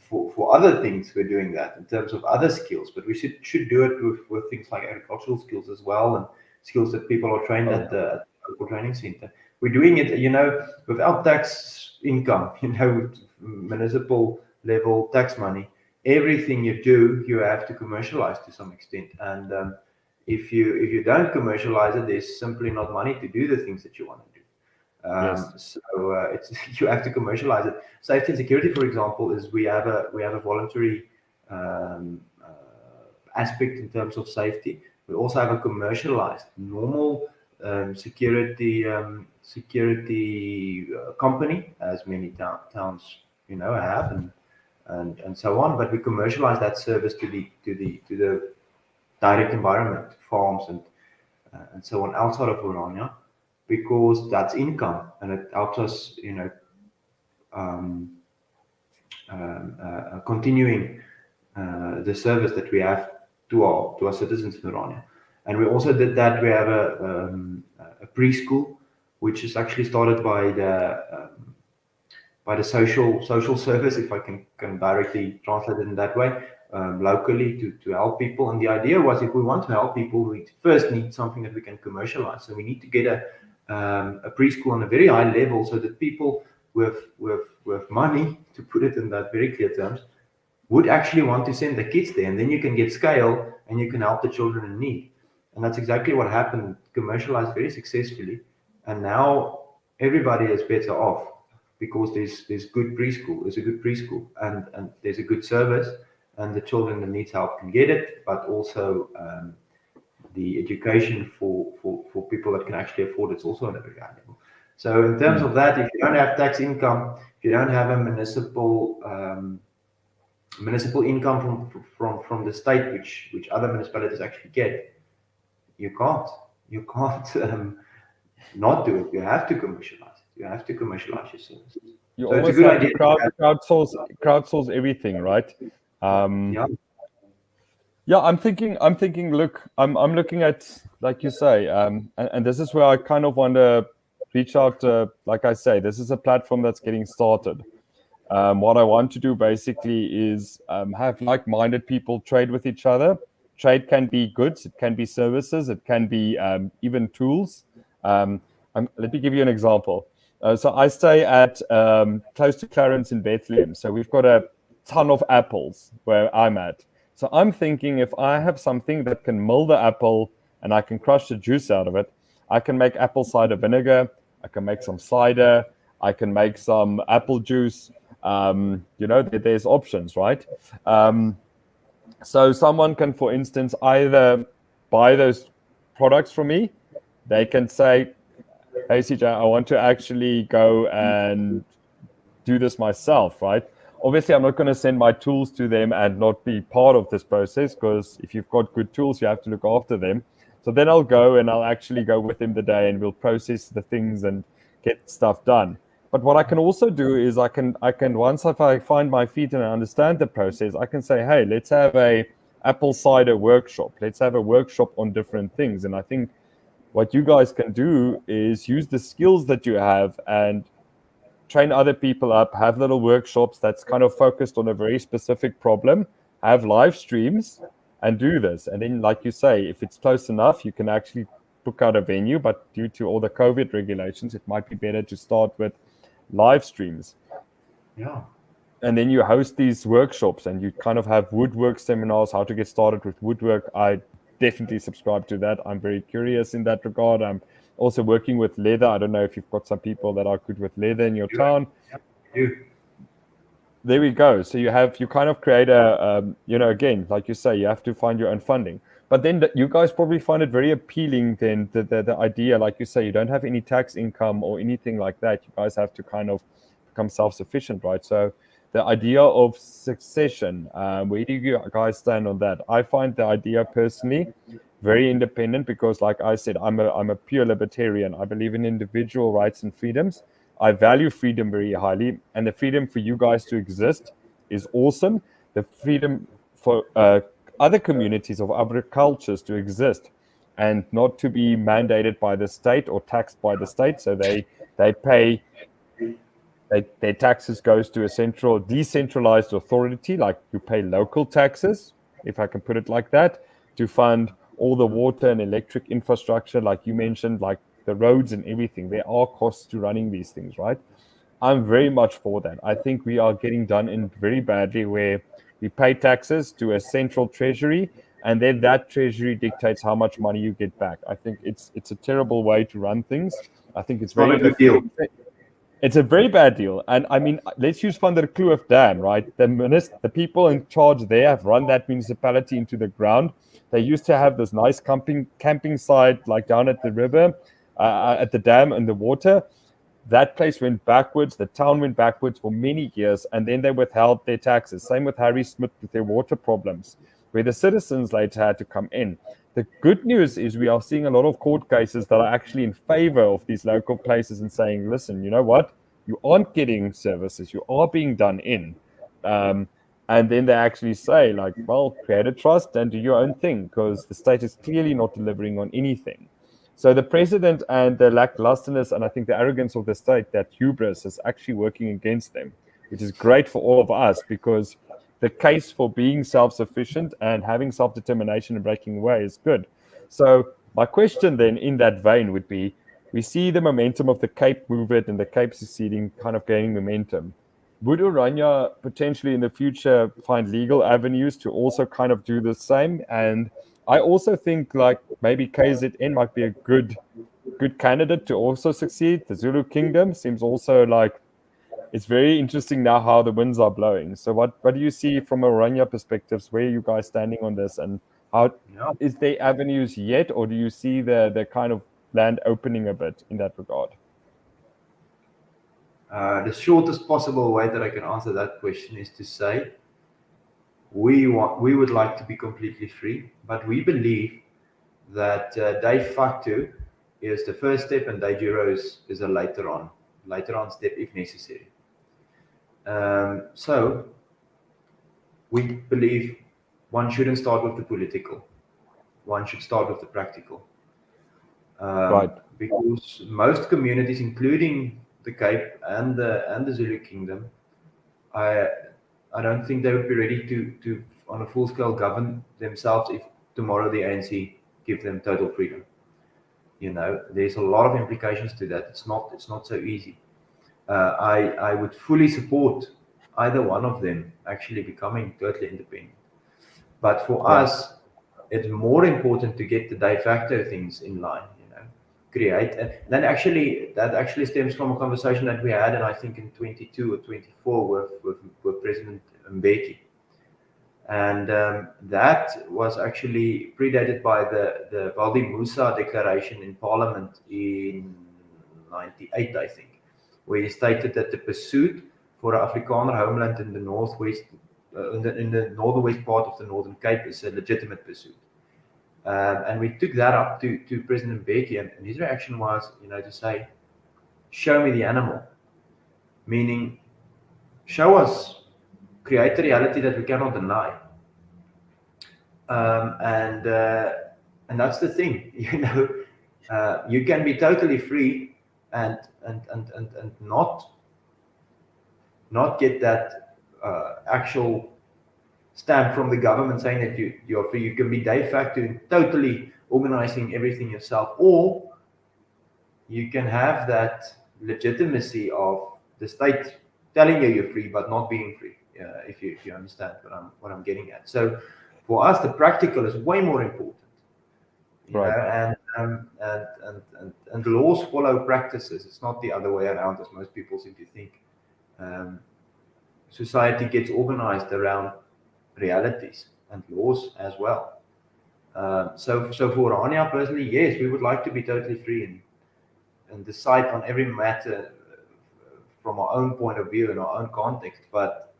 Speaker 2: for other things, we're doing that in terms of other skills, but we should do it with things like agricultural skills as well, and skills that people are trained at the local training center. We're doing it, without tax income, municipal level tax money. Everything you do, you have to commercialize to some extent, and if you don't commercialize it, there's simply not money to do the things that you want to do.
Speaker 1: Yes.
Speaker 2: So it's you have to commercialize it. Safety and security, for example, is we have a voluntary aspect in terms of safety. We also have a commercialized normal security company, as many towns have, and so on. But we commercialize that service to the direct environment, farms and so on outside of Orania, because that's income and it helps us, continuing the service that we have to our citizens in Irania. And we also did that. We have a preschool, which is actually started by the social service, if I can directly translate it in that way, locally to help people. And the idea was, if we want to help people, we first need something that we can commercialize. So we need to get a preschool on a very high level, so that people with money, to put it in that very clear terms, would actually want to send the kids there, and then you can get scale and you can help the children in need. And that's exactly what happened. Commercialized very successfully, and now everybody is better off because there's good preschool. There's a good preschool, and there's a good service, and the children that needs help can get it, but also the education for people that can actually afford it's also at a very high level. So in terms of that, if you don't have tax income, if you don't have a municipal income from the state, which other municipalities actually get, you can't not do it. You have to commercialize it. You have to commercialize your services.
Speaker 1: You
Speaker 2: So it's a
Speaker 1: almost
Speaker 2: good
Speaker 1: have to
Speaker 2: idea.
Speaker 1: crowdsource everything, right?
Speaker 2: Yeah.
Speaker 1: Yeah, I'm thinking. Look, I'm looking at, like you say, and this is where I kind of want to reach out. Like I say, this is a platform that's getting started. What I want to do basically is have like-minded people trade with each other. Trade can be goods, it can be services, it can be even tools. Let me give you an example. So I stay at close to Clarence in Bethlehem. So we've got a ton of apples where I'm at. So I'm thinking, if I have something that can mill the apple and I can crush the juice out of it, I can make apple cider vinegar, I can make some cider, I can make some apple juice. There's options, right? So someone can, for instance, either buy those products from me. They can say, hey, CJ, I want to actually go and do this myself, right? Obviously, I'm not going to send my tools to them and not be part of this process, because if you've got good tools, you have to look after them. So then I'll go and I'll actually go with them the day and we'll process the things and get stuff done. But what I can also do is I can once if I find my feet and I understand the process, I can say, hey, let's have a apple cider workshop. Let's have a workshop on different things. And I think what you guys can do is use the skills that you have and train other people up, have little workshops that's kind of focused on a very specific problem, have live streams, and do this. And then, like you say, if it's close enough, you can actually book out a venue. But due to all the COVID regulations, it might be better to start with live streams.
Speaker 2: Yeah.
Speaker 1: And then you host these workshops and you kind of have woodwork seminars, how to get started with woodwork. I definitely subscribe to that. I'm very curious in that regard. I'm also working with leather. I don't know if you've got some people that are good with leather in your town. There we go. So you kind of create again, like you say, you have to find your own funding. But then you guys probably find it very appealing then, the idea, like you say, you don't have any tax income or anything like that. You guys have to kind of become self-sufficient, right? So the idea of succession, where do you guys stand on that? I find the idea personally very independent because, like I said, I'm a pure libertarian. I believe in individual rights and freedoms. I value freedom very highly, and the freedom for you guys to exist is awesome. The freedom for other communities of other cultures to exist and not to be mandated by the state or taxed by the state. So they pay. Their taxes goes to a decentralized authority, like you pay local taxes, if I can put it like that, to fund all the water and electric infrastructure, like you mentioned, like the roads and everything. There are costs to running these things, right? I'm very much for that. I think we are getting done in very badly where we pay taxes to a central treasury, and then that treasury dictates how much money you get back. I think it's a terrible way to run things. I think it's very
Speaker 2: not a good deal.
Speaker 1: It's a very bad deal. And I mean, let's use Van der Kloof Dam, right? The people in charge there have run that municipality into the ground. They used to have this nice camping site like down at the river, at the dam and the water. That place went backwards. The town went backwards for many years, and then they withheld their taxes. Same with Harry Smith with their water problems, where the citizens later had to come in. The good news is we are seeing a lot of court cases that are actually in favor of these local places and saying, listen, you know what? You aren't getting services. You are being done in. And then they actually say, like, well, create a trust and do your own thing because the state is clearly not delivering on anything. So the president and the lacklusterness and I think the arrogance of the state, that hubris, is actually working against them, which is great for all of us because the case for being self-sufficient and having self-determination and breaking away is good. So my question then in that vein would be, we see the momentum of the Cape movement and the Cape seceding kind of gaining momentum. Would Orania potentially in the future find legal avenues to also kind of do the same? And I also think like maybe KZN might be a good candidate to also succeed. The Zulu Kingdom seems also like it's very interesting now how the winds are blowing. So what do you see from Orania perspectives? Where are you guys standing on this, and how is there avenues yet, or do you see the kind of land opening a bit in that regard?
Speaker 2: The shortest possible way that I can answer that question is to say we would like to be completely free, but we believe that de facto is the first step and de jure is a later on step if necessary. So we believe one shouldn't start with the political. One should start with the practical.
Speaker 1: Right.
Speaker 2: Because most communities, including the Cape and the Zulu Kingdom, I don't think they would be ready to on a full scale govern themselves if tomorrow the ANC give them total freedom. You know, there's a lot of implications to that. It's not so easy. I would fully support either one of them actually becoming totally independent. But for us, it's more important to get the de facto things in line, you know, create. And then that actually stems from a conversation that we had, and I think in 22 or 24 with President Mbeki. And that was actually predated by the Valdi Musa declaration in Parliament in 98, I think, where he stated that the pursuit for an Afrikaner homeland in the northwest, in the northwest part of the Northern Cape is a legitimate pursuit. And we took that up to President Mbeki, and his reaction was, you know, to say, show me the animal, meaning show us, create a reality that we cannot deny. And that's the thing, you know, you can be totally free and not get that actual stamp from the government saying that you're free. You can be de facto totally organizing everything yourself, or you can have that legitimacy of the state telling you you're free but not being free. If you understand what I'm getting at. So for us, the practical is way more important.
Speaker 1: Right.
Speaker 2: And laws follow practices. It's not the other way around, as most people seem to think. Society gets organized around realities and laws as well. So for Orania personally, yes, we would like to be totally free and decide on every matter from our own point of view and our own context. But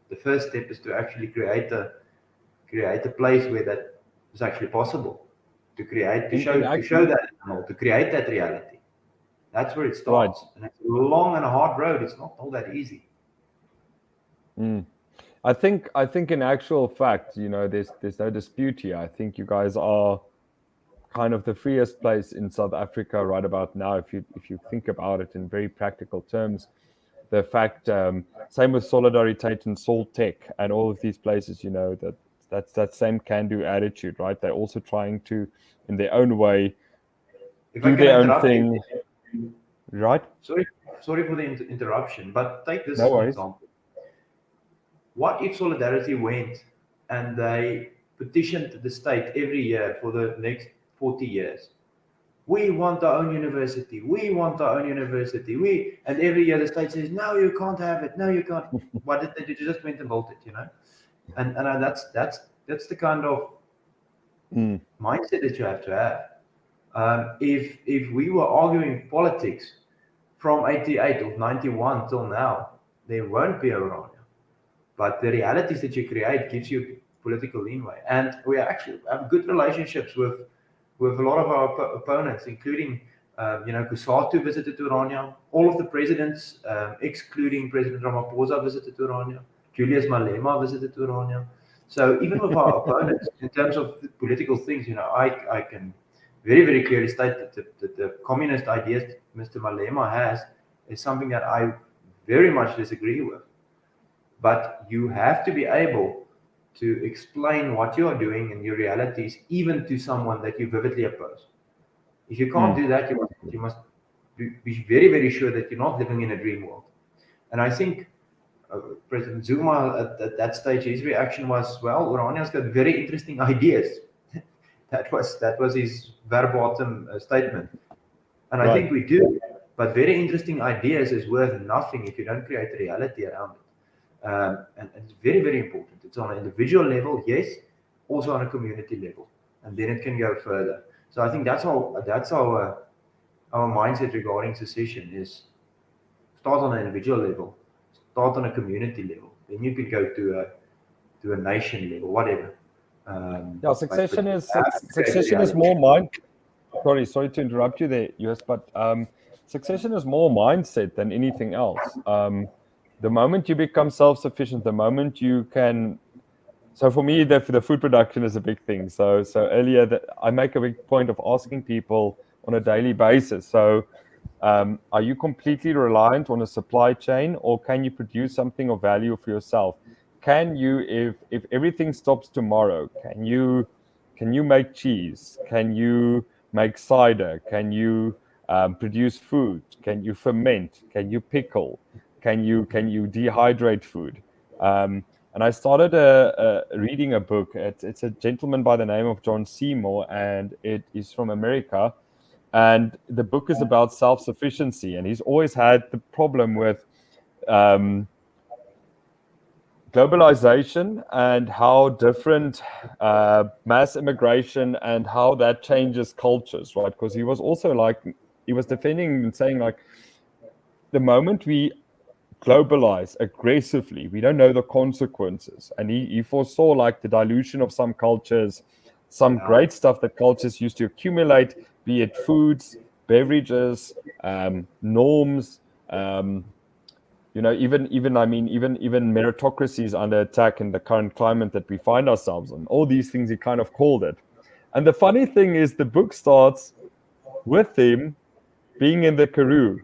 Speaker 2: the first step is to actually create a place where that is actually possible. To create, to show that, to create that reality. That's where it starts. Right. And it's a long and a hard road. It's not all that easy.
Speaker 1: I think in actual fact, there's no dispute here. I think you guys are kind of the freest place in South Africa right about now. If you think about it in very practical terms, the fact, same with Solidariteit and Soltech and all of these places, that's that same can-do attitude, right? They're also trying to, in their own way, do their own thing. Right?
Speaker 2: Sorry for the interruption, but take this as an example. What if Solidarity went and they petitioned the state every year for the next 40 years? We want our own university. We want our own university. And every year the state says, no, you can't have it. No, you can't. What did they do? They just went and built it, And that's the kind of mindset that you have to have. If we were arguing politics from 88 or 91 till now, there won't be a Orania. But the realities that you create gives you political leeway. And we actually have good relationships with a lot of our opponents, including, Kusatu visited Orania. All of the presidents, excluding President Ramaphosa, visited Orania. Julius Malema visited Orania. So even with our opponents, in terms of political things, I can very, very clearly state that the communist ideas Mr. Malema has is something that I very much disagree with. But you have to be able to explain what you are doing and your realities, even to someone that you vividly oppose. If you can't do that, you must be very, very sure that you're not living in a dream world. And I think President Zuma at that stage, his reaction was, well, Orania's got very interesting ideas. that was his verbatim statement. And I think we do. But very interesting ideas is worth nothing if you don't create a reality around it. And it's very, very important. It's on an individual level, yes, also on a community level, and then it can go further. So I think that's our mindset regarding secession is start on an individual level, start on a community level, then you can go to a nation level, whatever.
Speaker 1: Secession is more mind. Sorry to interrupt you there, US, but secession is more mindset than anything else. The moment you become self-sufficient, the moment you can. So for me, the food production is a big thing. So earlier, I make a big point of asking people on a daily basis. So are you completely reliant on a supply chain, or can you produce something of value for yourself? Can you, if everything stops tomorrow, can you make cheese? Can you make cider? Can you produce food? Can you ferment? Can you pickle? Can you dehydrate food? And I started reading a book. It's a gentleman by the name of John Seymour, and it is from America. And the book is about self-sufficiency. And he's always had the problem with globalization and how different mass immigration and how that changes cultures, right? Because he was also he was defending and saying the moment we globalize aggressively, we don't know the consequences. And he foresaw the dilution of some cultures, some great stuff that cultures used to accumulate, be it foods, beverages, norms, even meritocracy is under attack in the current climate that we find ourselves in. All these things he kind of called it. And the funny thing is the book starts with him being in the Karoo.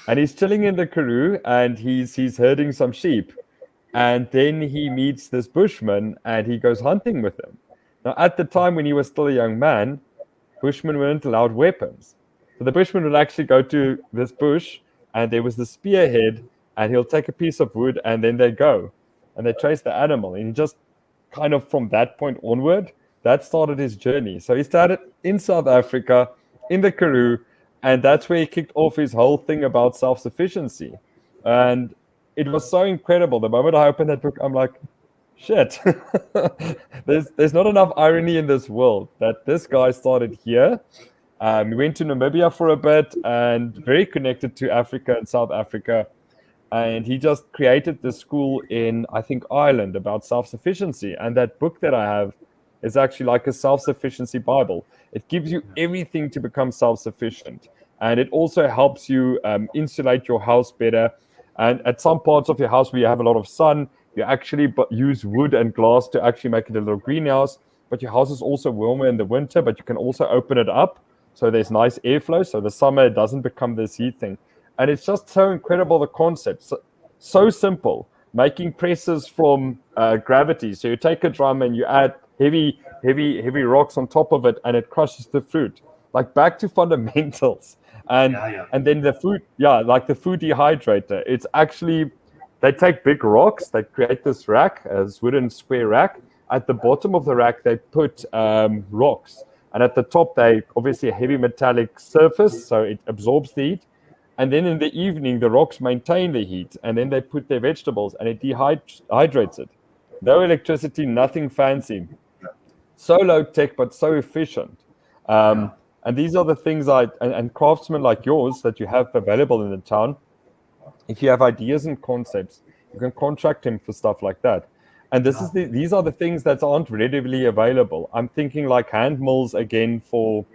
Speaker 1: And he's chilling in the Karoo and he's herding some sheep. And then he meets this bushman and he goes hunting with him. Now, at the time when he was still a young man, bushmen weren't allowed weapons. So the bushman would actually go to this bush and there was the spearhead and he'll take a piece of wood and then they go and they trace the animal. And he just kind of from that point onward, that started his journey. So he started in South Africa, in the Karoo, and that's where he kicked off his whole thing about self-sufficiency. And it was so incredible. The moment I opened that book, I'm like, shit, there's not enough irony in this world that this guy started here. He went to Namibia for a bit and very connected to Africa and South Africa. And he just created this school in, I think, Ireland about self-sufficiency. And that book that I have is actually like a self-sufficiency Bible. It gives you everything to become self-sufficient. And it also helps you insulate your house better. And at some parts of your house where you have a lot of sun, you actually use wood and glass to actually make it a little greenhouse. But your house is also warmer in the winter, but you can also open it up. So there's nice airflow. So the summer it doesn't become this heat thing. And it's just so incredible, the concept. So simple. Making presses from gravity. So you take a drum and you add heavy rocks on top of it and it crushes the fruit. Like back to fundamentals. And then the food, like the food dehydrator. It's actually, they take big rocks, they create this rack, this wooden square rack. At the bottom of the rack, they put rocks. And at the top, they obviously a heavy metallic surface, so it absorbs the heat. And then in the evening, the rocks maintain the heat, and then they put their vegetables, and it dehydrates it. No electricity, nothing fancy. So low tech, but so efficient. And these are the things and craftsmen like yours that you have available in the town. If you have ideas and concepts, you can contract him for stuff like that. And these are the things that aren't readily available. I'm thinking like hand mills again for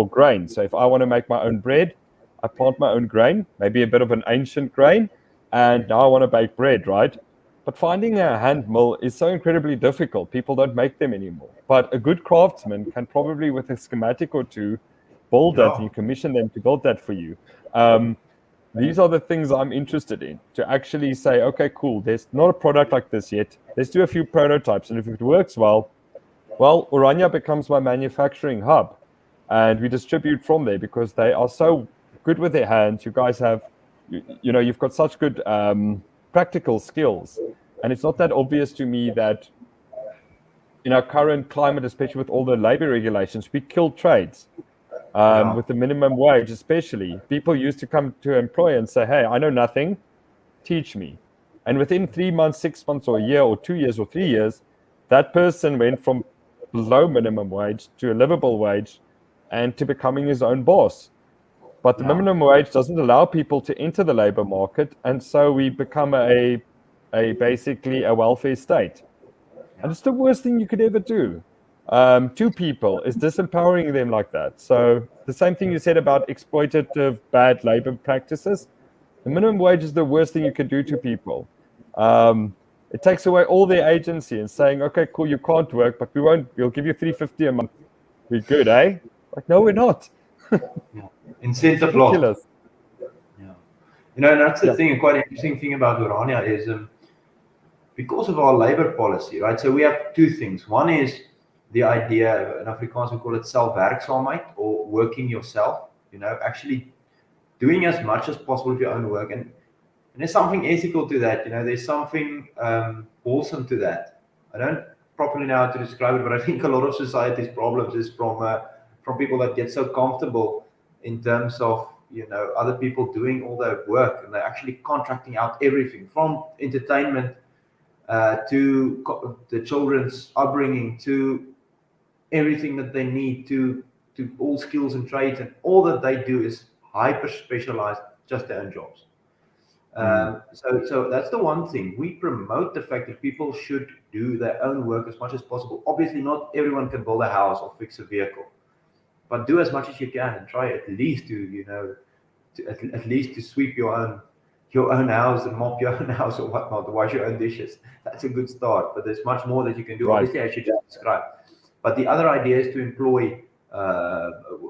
Speaker 1: grain. So if I want to make my own bread, I plant my own grain, maybe a bit of an ancient grain, and now I want to bake bread, right? But finding a hand mill is so incredibly difficult. People don't make them anymore. But a good craftsman can probably, with a schematic or two, build that, and you commission them to build that for you. These are the things I'm interested in, to actually say, okay, cool, there's not a product like this yet. Let's do a few prototypes. And if it works well, Orania becomes my manufacturing hub. And we distribute from there because they are so good with their hands. You guys have, you've got such good practical skills. And it's not that obvious to me that in our current climate, especially with all the labor regulations, we kill trades. With the minimum wage, especially, people used to come to employer and say, hey, I know nothing, teach me. And within 3 months, 6 months, or a year, or 2 years, or 3 years, that person went from below minimum wage to a livable wage and to becoming his own boss. But the minimum wage doesn't allow people to enter the labor market, and so we become basically a welfare state. And it's the worst thing you could ever do. To people is disempowering them like that. So the same thing you said about exploitative bad labor practices, the minimum wage is the worst thing you can do to people. It takes away all their agency and saying, okay, cool, you can't work, but we'll give you $350 a month. We're good, eh? Like, no, we're not.
Speaker 2: Incentive law. And that's the thing, quite interesting thing about Orania is because of our labor policy, right? So we have two things. One is the idea, in Afrikaans we call it self-werksaamheid, or working yourself, actually doing as much as possible of your own work. And there's something ethical to that, there's something awesome to that. I don't properly know how to describe it, but I think a lot of society's problems is from people that get so comfortable in terms of, other people doing all their work, and they're actually contracting out everything from entertainment to the children's upbringing, to everything that they need, to all skills and trades, and all that they do is hyper specialized, just their own jobs. So that's the one thing. We promote the fact that people should do their own work as much as possible. Obviously, not everyone can build a house or fix a vehicle, but do as much as you can and try at least to, at least to sweep your own house and mop your own house or whatnot, to wash your own dishes. That's a good start, but there's much more that you can do. Right. Obviously, I should just describe. But the other idea is to employ,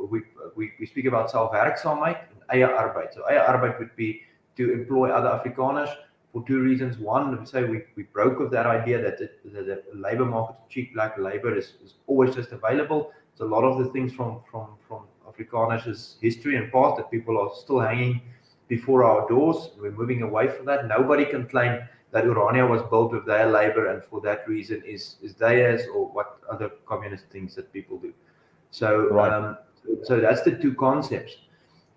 Speaker 2: we speak about self-werksaamheid and eie arbeid. So eie arbeid would be to employ other Afrikaners for two reasons. One, we say we broke with that idea that the labor market of cheap black labor is always just available. It's a lot of the things from Afrikaners' history and past that people are still hanging before our doors. We're moving away from that. Nobody can claim that Orania was built with their labor and for that reason is theirs, or what other communist things that people do. So
Speaker 1: Right.
Speaker 2: so that's the two concepts.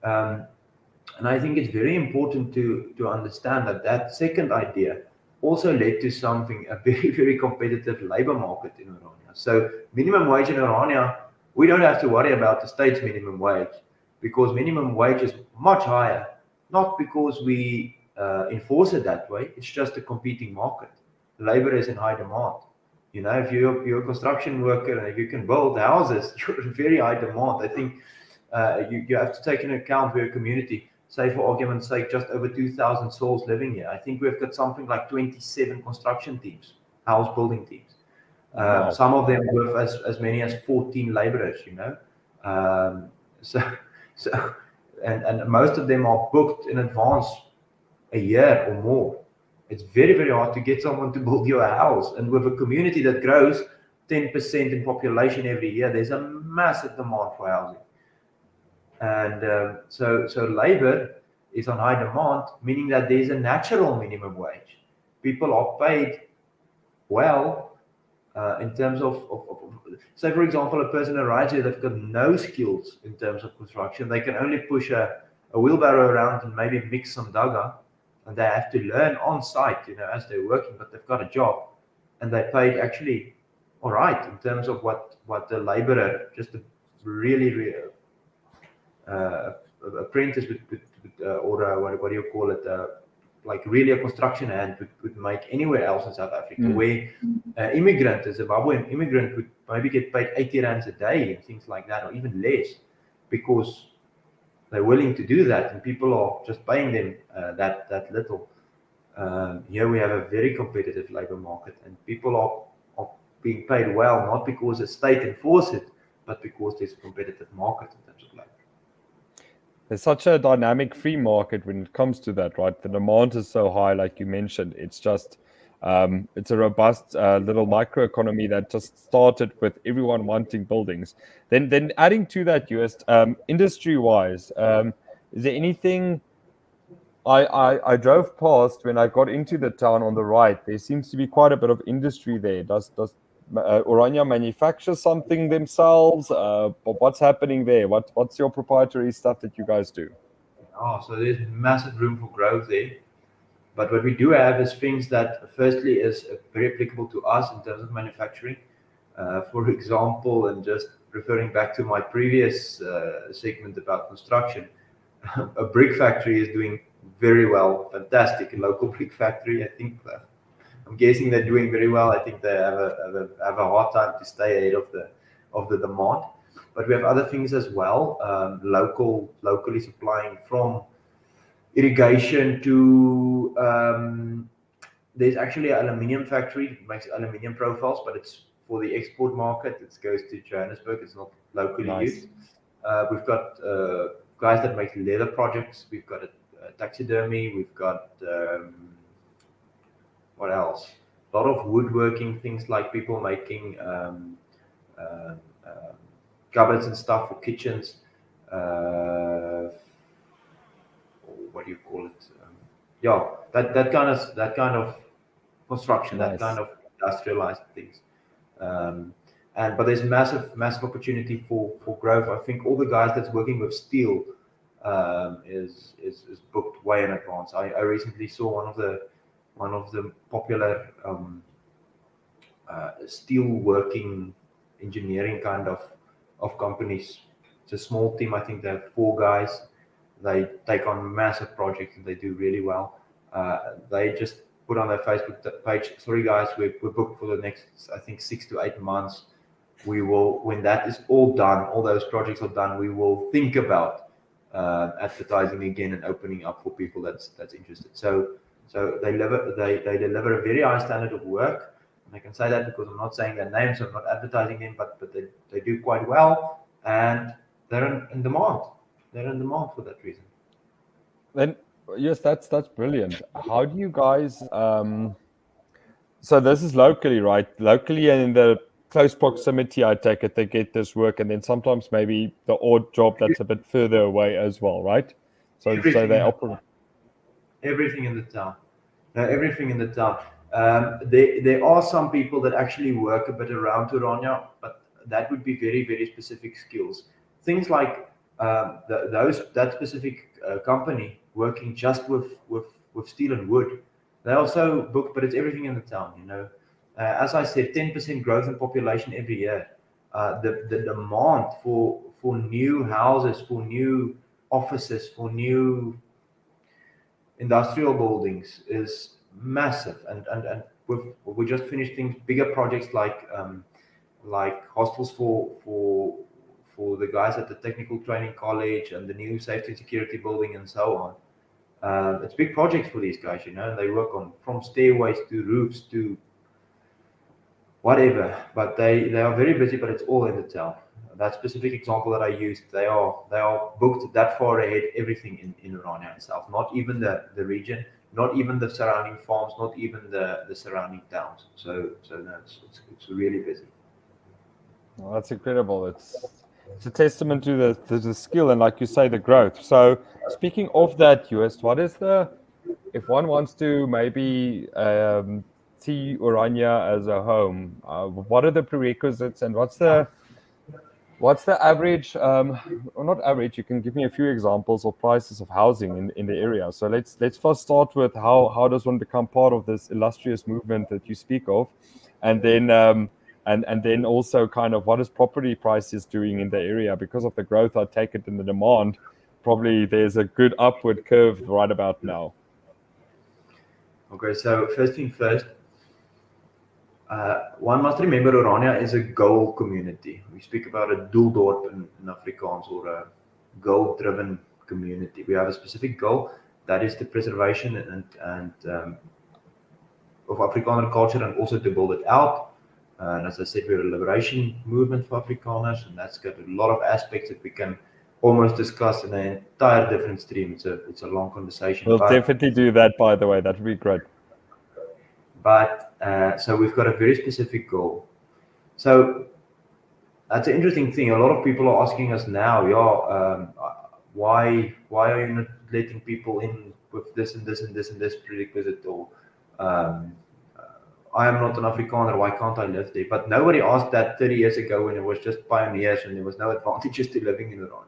Speaker 2: And I think it's very important to understand that second idea also led to something, a very, very competitive labor market in Orania. So minimum wage in Orania, we don't have to worry about the state's minimum wage, because minimum wage is much higher, not because we enforce it that way, it's just a competing market. Labor is in high demand. You know, if you're a construction worker and if you can build houses, you're in very high demand. I think you have to take into account we're a community, say for argument's sake, just over 2,000 souls living here. I think we've got something like 27 construction teams, house building teams.
Speaker 1: Wow.
Speaker 2: Some of them with as many as 14 laborers, you know. And most of them are booked in advance a year or more. It's very, very hard to get someone to build your house. And with a community that grows 10% in population every year, there's a massive demand for housing. And so labor is on high demand, meaning that there's a natural minimum wage. People are paid well in terms of say, for example, a person arrives here, they've got no skills in terms of construction. They can only push a wheelbarrow around and maybe mix some dugger, and they have to learn on site, you know, as they're working, but they've got a job, and they're paid actually all right in terms of what the laborer, just a really apprentice or what do you call it, like really a construction hand would make anywhere else in South Africa, where immigrant, a Zimbabwean immigrant, would maybe get paid 80 rands a day and things like that, or even less, because they're willing to do that, and people are just paying them that little. Here we have a very competitive labor market, and people are being paid well, not because the state enforces it, but because there's a competitive market in terms of labor.
Speaker 1: There's such a dynamic free market when it comes to that, right? The demand is so high, like you mentioned. It's just, it's a robust little microeconomy that just started with everyone wanting buildings. Then adding to that, industry-wise, is there anything? I drove past when I got into the town on the right. There seems to be quite a bit of industry there. Does Orania manufacture something themselves? What's happening there? What's your proprietary stuff that you guys do?
Speaker 2: So there's massive room for growth there. But what we do have is things that, firstly, is very applicable to us in terms of manufacturing. For example, and just referring back to my previous segment about construction, a brick factory is doing very well, fantastic. A local brick factory, I think. I'm guessing they're doing very well. I think they have a hard time to stay ahead of the demand. But we have other things as well, locally supplying from irrigation to there's actually an aluminium factory that makes aluminium profiles, but it's for the export market. It goes to Johannesburg. It's not locally used. We've got guys that make leather projects. We've got a taxidermy. We've got what else? A lot of woodworking things, like people making cupboards and stuff for kitchens. What do you call it? That kind of construction,
Speaker 1: Nice.
Speaker 2: that kind of industrialized things. But there's massive opportunity for growth. I think all the guys that's working with steel is booked way in advance. I recently saw one of the popular steel working engineering kind of companies. It's a small team. I think they have 4 guys. They take on massive projects and they do really well. They just put on their Facebook page, sorry guys, we're booked for the next, I think, 6 to 8 months. We will, when that is all done, all those projects are done, we will think about advertising again and opening up for people that's interested. So they deliver a very high standard of work. And I can say that because I'm not saying their names, I'm not advertising them, but they do quite well, and they're in demand. They're in demand for that reason.
Speaker 1: Then Yes, that's brilliant. How do you guys so this is locally, right? Locally and in the close proximity, I take it, they get this work, and then sometimes maybe the odd job that's a bit further away as well, right? So
Speaker 2: Everything
Speaker 1: they
Speaker 2: in
Speaker 1: operate.
Speaker 2: everything in the town. No, everything in the town. There are some people that actually work a bit around Orania, but that would be very, very specific skills. Things like that specific company working just with steel and wood. They also book, but it's everything in the town. As I said, 10% growth in population every year. The demand for new houses, for new offices, for new industrial buildings is massive, and we just finished things, bigger projects like hostels for the guys at the technical training college and the new safety and security building and so on. It's big projects for these guys, and they work on from stairways to roofs to whatever. But they are very busy, but it's all in the town. That specific example that I used, they are booked that far ahead, everything in Orania itself, not even the region, not even the surrounding farms, not even the surrounding towns. So no, it's really busy.
Speaker 1: Well, that's incredible. It's a testament to the skill and, like you say, the growth. So speaking of that, US, what is if one wants to maybe see Orania as a home, what are the prerequisites and what's the average, or not average, you can give me a few examples or prices of housing in the area. So let's first start with how does one become part of this illustrious movement that you speak of, and then and then also kind of what is property prices doing in the area because of the growth, I take it, in the demand. Probably there's a good upward curve right about now.
Speaker 2: Okay, so first thing first, one must remember Orania is a goal community. We speak about a doeldorp in Afrikaans, or a goal-driven community. We have a specific goal, that is the preservation and of Afrikaner culture, and also to build it out. And as I said, we're a liberation movement for Afrikaners, and that's got a lot of aspects that we can almost discuss in an entire different stream. It's a long conversation,
Speaker 1: We'll definitely do that, by the way. That would be great.
Speaker 2: but so we've got a very specific goal. So that's an interesting thing. A lot of people are asking us now, why are you not letting people in with this and this and this and this prerequisite, or um, I am not an Afrikaner, why can't I live there? But nobody asked that 30 years ago when it was just pioneers and there was no advantages to living in Orania.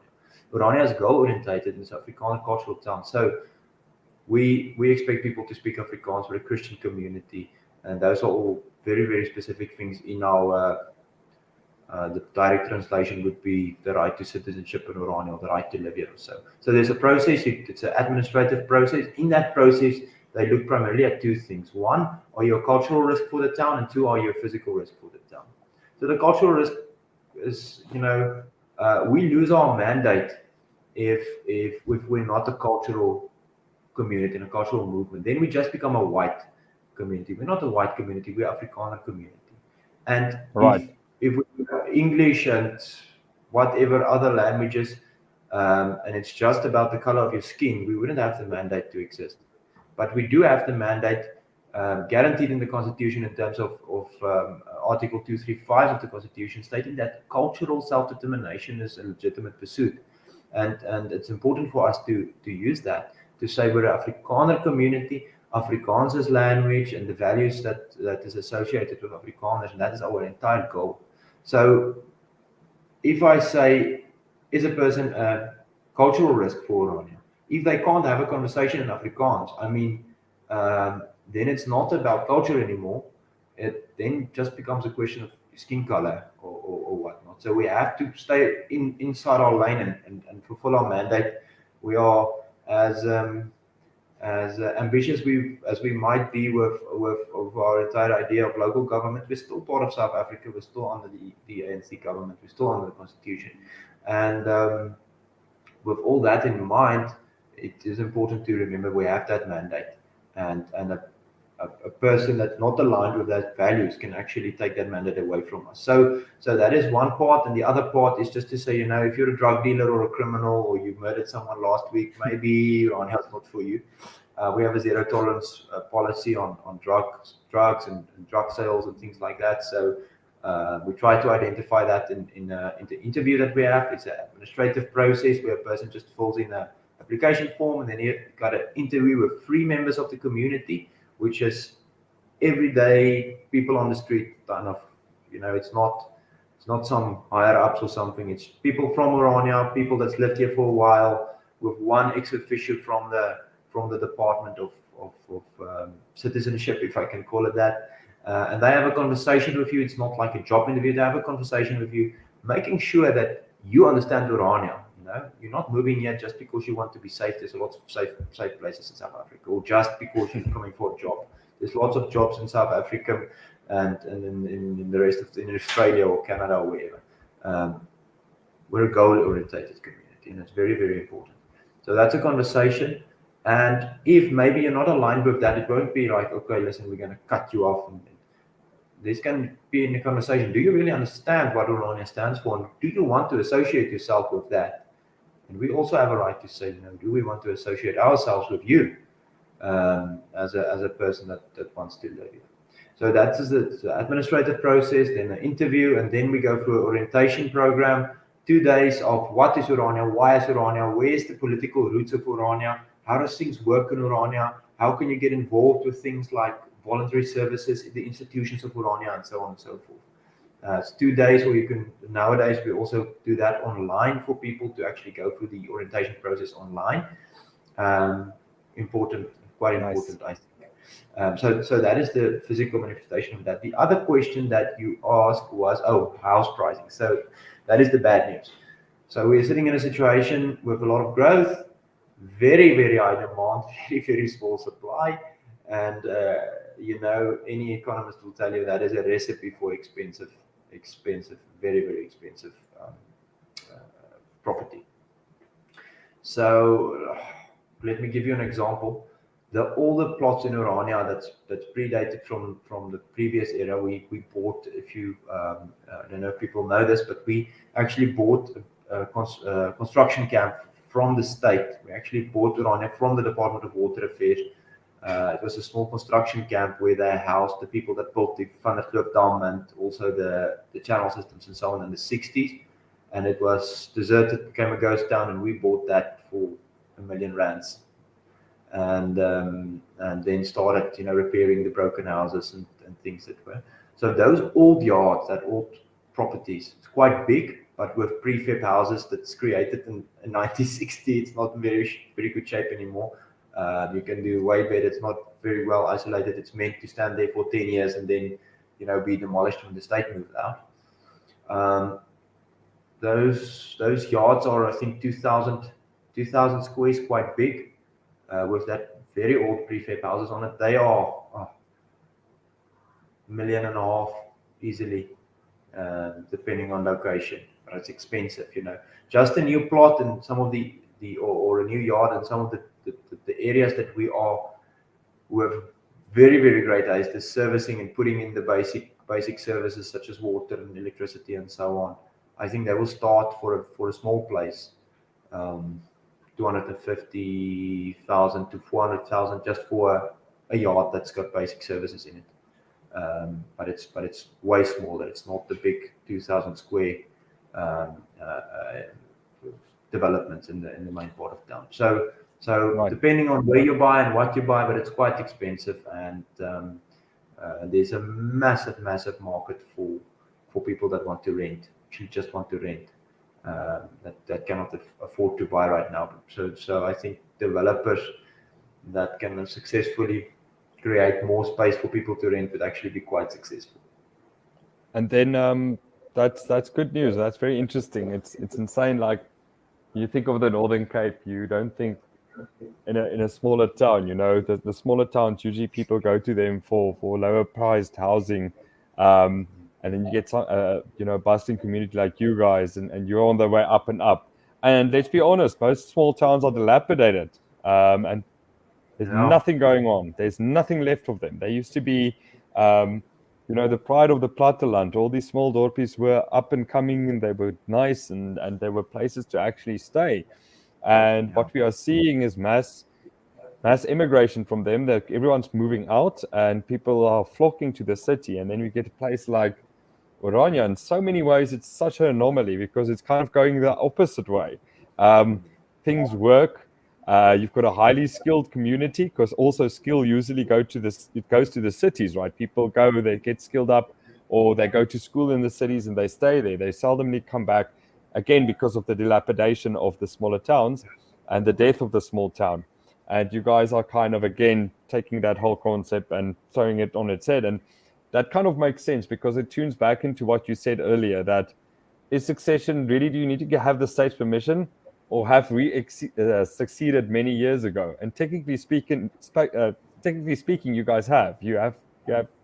Speaker 2: Orania is goal-orientated and it's an Afrikaner cultural town. So we expect people to speak Afrikaans. We're a Christian community, and those are all very, very specific things in our the direct translation would be the right to citizenship in Orania, or the right to live here. So there's a process. It's an administrative process. In that process, they look primarily at two things. One, are you a cultural risk for the town? And two, are you a physical risk for the town? So the cultural risk is, we lose our mandate if we're not a cultural community and a cultural movement. Then we just become a white community. We're not a white community. We're Afrikaner community. And
Speaker 1: Right.
Speaker 2: if we English and whatever other languages, and it's just about the color of your skin, we wouldn't have the mandate to exist. But we do have the mandate guaranteed in the Constitution in terms of Article 235 of the Constitution, stating that cultural self-determination is a legitimate pursuit. And it's important for us to use that, to say we're an Afrikaner community, Afrikaans is language, and the values that is associated with Afrikaners, and that is our entire goal. So if I say, is a person a cultural risk for Orania? If they can't have a conversation in Afrikaans, then it's not about culture anymore. It then just becomes a question of skin color or whatnot. So we have to stay inside our lane and fulfill our mandate. We are as ambitious as we might be with our entire idea of local government. We're still part of South Africa. We're still under the ANC government. We're still under the Constitution. And with all that in mind, it is important to remember we have that mandate. And a person that's not aligned with that values can actually take that mandate away from us. So that is one part, and the other part is just to say, if you're a drug dealer or a criminal, or you murdered someone last week, maybe Irania's not for you. We have a zero tolerance policy on drugs and drug sales and things like that. So we try to identify that in the interview that we have. It's an administrative process where a person just fills in an application form, and then you got an interview with 3 members of the community, which is everyday people on the street. Kind of, it's not some higher ups or something. It's people from Orania, people that's lived here for a while, with one ex officio from the Department of Citizenship, if I can call it that. And they have a conversation with you. It's not like a job interview. They have a conversation with you, making sure that you understand Orania. You're not moving here just because you want to be safe. There's lots of safe places in South Africa, or just because you're coming for a job. There's lots of jobs in South Africa and in the rest of in Australia or Canada or wherever. We're a goal-oriented community, and it's very, very important. So that's a conversation. And if maybe you're not aligned with that, it won't be like, okay, listen, we're going to cut you off. And this can be in a conversation. Do you really understand what Orania stands for? And do you want to associate yourself with that? And we also have a right to say, do we want to associate ourselves with you as a person that wants to live here? So that's the administrative process, then an interview, and then we go through an orientation program, 2 days of what is Orania, why is Orania, where is the political roots of Orania, how does things work in Orania, how can you get involved with things like voluntary services in the institutions of Orania, and so on and so forth. It's 2 days, or you can, nowadays we also do that online for people to actually go through the orientation process online. Important, quite important, nice. I think. So that is the physical manifestation of that. The other question that you asked was, house pricing. So that is the bad news. So we're sitting in a situation with a lot of growth, very, very high demand, very, very small supply. And, any economist will tell you that is a recipe for expensive, very, very expensive property. So let me give you an example. All the plots in Orania that's predated from the previous era, we bought. If you, I don't know if people know this, but we actually bought a construction camp from the state. We actually bought Orania from the Department of Water Affairs. It was a small construction camp where they housed the people that built the Van der Kloof Dam and also the channel systems and so on in the 60s. And it was deserted, became a ghost town, and we bought that for R1 million. And then started, repairing the broken houses and things that were. So those old yards, that old properties, it's quite big, but with prefab houses that's created in 1960, it's not very good shape anymore. You can do way better. It's not very well isolated. It's meant to stand there for 10 years and then, be demolished when the state moved out. Those yards are, I think, 2,000 squares, quite big, with that very old prefab houses on it. They are $1.5 million easily, depending on location. But it's expensive, Just a new plot and some of or a new yard and some of the areas that we have very, very great eyes, the servicing and putting in the basic services such as water and electricity and so on. I think they will start for a small place, 250,000 to 400,000 just for a yard that's got basic services in it. But it's way smaller. It's not the big 2,000 square developments in the main part of town. So right. Depending on where you buy and what you buy, but it's quite expensive, and there's a massive market for people that want to rent, actually just want to rent, that cannot afford to buy right now. So I think developers that can successfully create more space for people to rent would actually be quite successful.
Speaker 1: And then that's good news. That's very interesting. It's insane. Like, you think of the Northern Cape, you don't think in a smaller town, the smaller towns, usually people go to them for lower priced housing, and then you get some, a bustling community like you guys, and you're on the way up and up. And let's be honest, most small towns are dilapidated, and There's
Speaker 2: Yeah.
Speaker 1: nothing going on. There's nothing left of them. They used to be, the pride of the platteland. All these small dorpies were up and coming, and they were nice, and there were places to actually stay. And what we are seeing is mass immigration from them, that everyone's moving out and people are flocking to the city. And then we get a place like Orania. In so many ways, it's such an anomaly because it's kind of going the opposite way. Things work. You've got a highly skilled community, because also skill usually it goes to the cities, right? People go, they get skilled up, or they go to school in the cities and they stay there. They seldomly come back, again, because of the dilapidation of the smaller towns and the death of the small town. And you guys are kind of, again, taking that whole concept and throwing it on its head. And that kind of makes sense because it tunes back into what you said earlier, that is succession really, do you need to have the state's permission, or have we succeeded many years ago? And technically speaking, you guys you have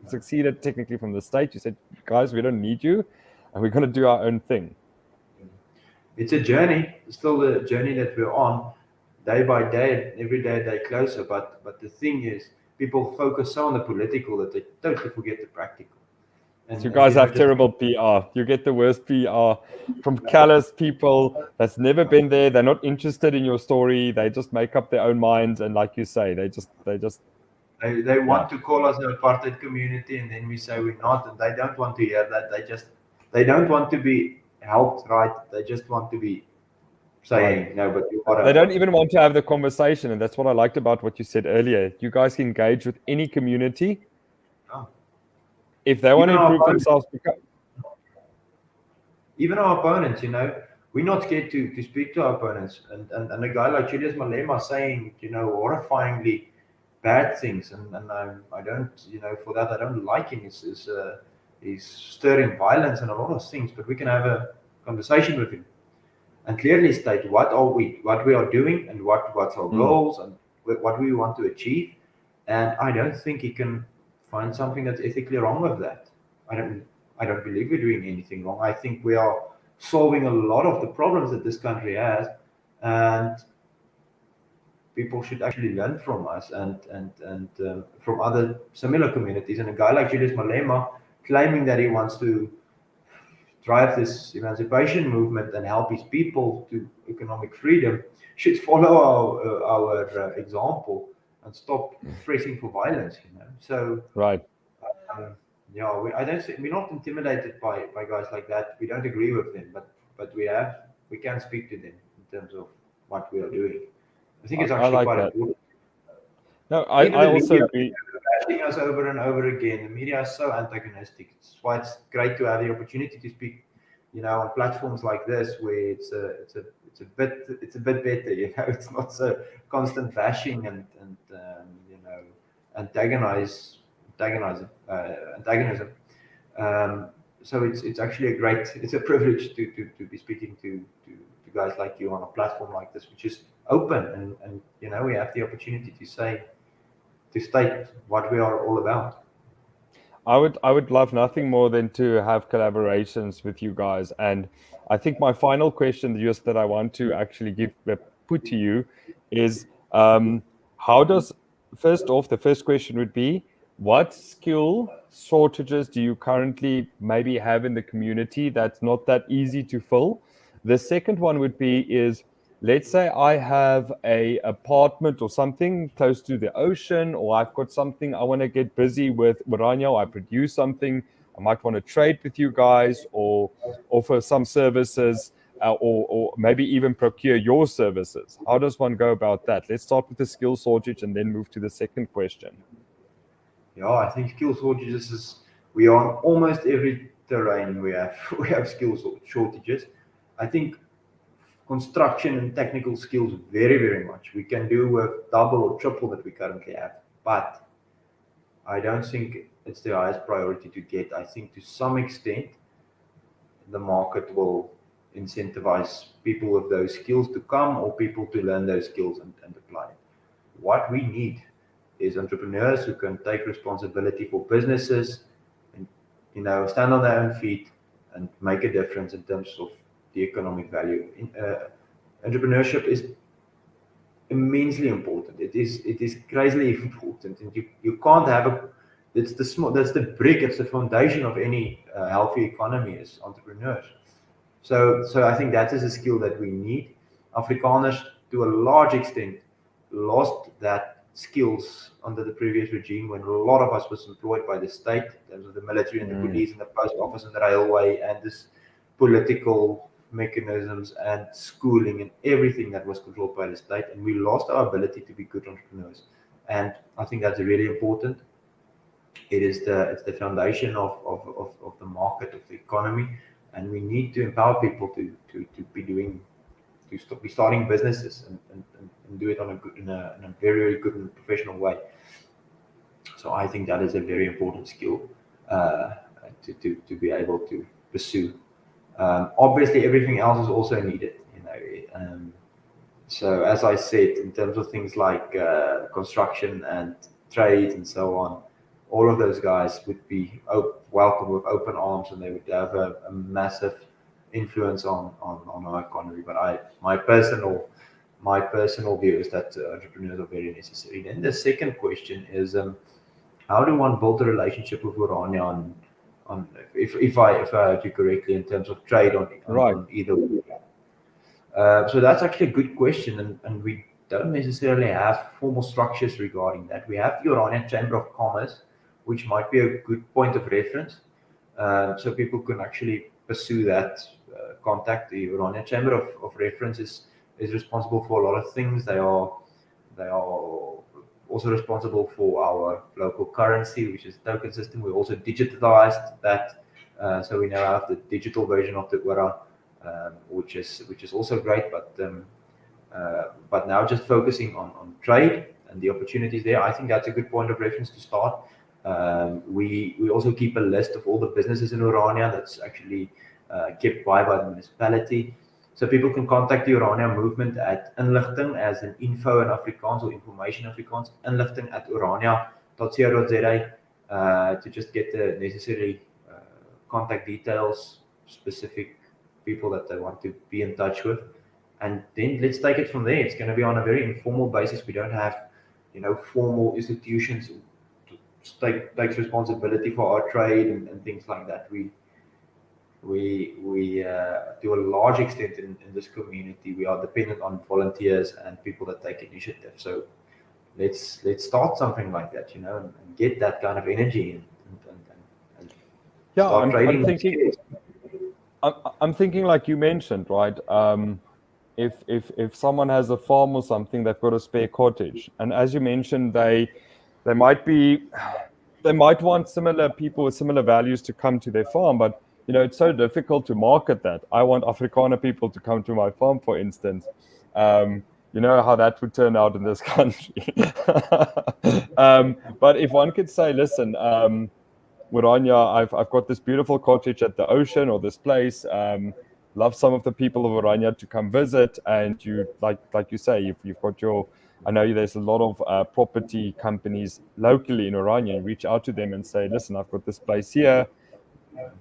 Speaker 1: succeeded technically from the state. You said, guys, we don't need you, and we're going to do our own thing.
Speaker 2: It's a journey. It's still the journey that we're on, day by day, every day closer. But the thing is, people focus so on the political that they totally forget the practical.
Speaker 1: And you guys have terrible PR. You get the worst PR from callous people that's never been there. They're not interested in your story. They just make up their own minds, and like you say, they
Speaker 2: want to call us an apartheid community, and then we say we're not, and they don't want to hear that. They don't want to be helped, right? They just want to be saying, right. No, but you are.
Speaker 1: They don't even want to have the conversation, and that's what I liked about what you said earlier. You guys can engage with any community. Oh. If they want to improve themselves.
Speaker 2: Even our opponents, we're not scared to speak to our opponents. And a guy like Julius Malema saying, horrifyingly bad things, and I don't, for that I don't like him. He's stirring violence and a lot of things, but we can have a conversation with him and clearly state what we are doing, and what's our goals, and what we want to achieve. And I don't think he can find something that's ethically wrong with that. I don't believe we're doing anything wrong. I think we are solving a lot of the problems that this country has, and people should actually learn from us and from other similar communities. And a guy like Julius Malema claiming that he wants to drive this emancipation movement and help his people to economic freedom should follow our example and stop pressing for violence. So
Speaker 1: right.
Speaker 2: I don't think we're not intimidated by guys like that. We don't agree with them, but we can speak to them in terms of what we are doing. I think it's actually quite important.
Speaker 1: No, I also agree.
Speaker 2: Bashing us over and over again. The media is so antagonistic. It's why it's great to have the opportunity to speak, on platforms like this, where it's a bit better. It's not so constant bashing and antagonism. So it's actually it's a privilege to be speaking to guys like you on a platform like this, which is open, and we have the opportunity to state what we are all about.
Speaker 1: I would love nothing more than to have collaborations with you guys. And I think my final question just that I want to actually put to you is, first off, the first question would be, what skill shortages do you currently maybe have in the community that's not that easy to fill? The second one would be let's say I have a apartment or something close to the ocean, or I've got something I want to get busy with Orania, I produce something, I might want to trade with you guys or offer some services, or maybe even procure your services. How does one go about that? Let's start with the skill shortage and then move to the second question.
Speaker 2: Yeah, I think skill shortages we are on almost every terrain we have skill shortages. I think construction and technical skills very, very much. We can do with double or triple that we currently have, but I don't think it's the highest priority to get. I think to some extent the market will incentivize people with those skills to come, or people to learn those skills and apply it. What we need is entrepreneurs who can take responsibility for businesses and stand on their own feet and make a difference in terms of the economic value. Entrepreneurship is immensely important. It is crazily important, and you can't have that's the brick, it's the foundation of any healthy economy is entrepreneurs. So I think that is a skill that we need. Afrikaners, to a large extent, lost that skills under the previous regime when a lot of us was employed by the state, in terms of the military and the police and the post office and the railway and this political mechanisms and schooling and everything that was controlled by the state, and we lost our ability to be good entrepreneurs. And I think that's really important. It's the foundation of the market, of the economy, and we need to empower people to be starting businesses and do it in a very, very good and professional way. So I think that is a very important skill to be able to pursue. Obviously, everything else is also needed, so as I said, in terms of things like construction and trade and so on, all of those guys would be welcome with open arms, and they would have a massive influence on our economy. But my personal view is that entrepreneurs are very necessary. Then the second question is, how do one build a relationship with Orania on if I heard you correctly, in terms of trade on either way? So that's actually a good question, and we don't necessarily have formal structures regarding that. We have the Iranian Chamber of Commerce, which might be a good point of reference, so people can actually pursue that contact. The Iranian Chamber of Reference is responsible for a lot of things. They are also responsible for our local currency, which is the token system. We also digitalized that, so we now have the digital version of the Ora, which is also great. But now just focusing on trade and the opportunities there, I think that's a good point of reference to start. We also keep a list of all the businesses in Orania that's actually kept by the municipality. So people can contact the Iranian Movement at inligting, as in info in Afrikaans or information in Afrikaans, inligting@orania.co.za, to just get the necessary contact details, specific people that they want to be in touch with. And then let's take it from there. It's going to be on a very informal basis. We don't have, formal institutions takes responsibility for our trade and things like that. We to a large extent in this community, we are dependent on volunteers and people that take initiative. So let's start something like that, and get that kind of energy in and start trading.
Speaker 1: I'm thinking like you mentioned, right? If someone has a farm or something, they've got a spare cottage, and as you mentioned, they might want similar people with similar values to come to their farm, but it's so difficult to market that. I want Afrikaner people to come to my farm, for instance. You know how that would turn out in this country. But if one could say, listen, Orania, I've got this beautiful cottage at the ocean, or this place. Love some of the people of Orania to come visit, and you like you say, you've got your. I know there's a lot of property companies locally in Orania, and reach out to them and say, listen, I've got this place here.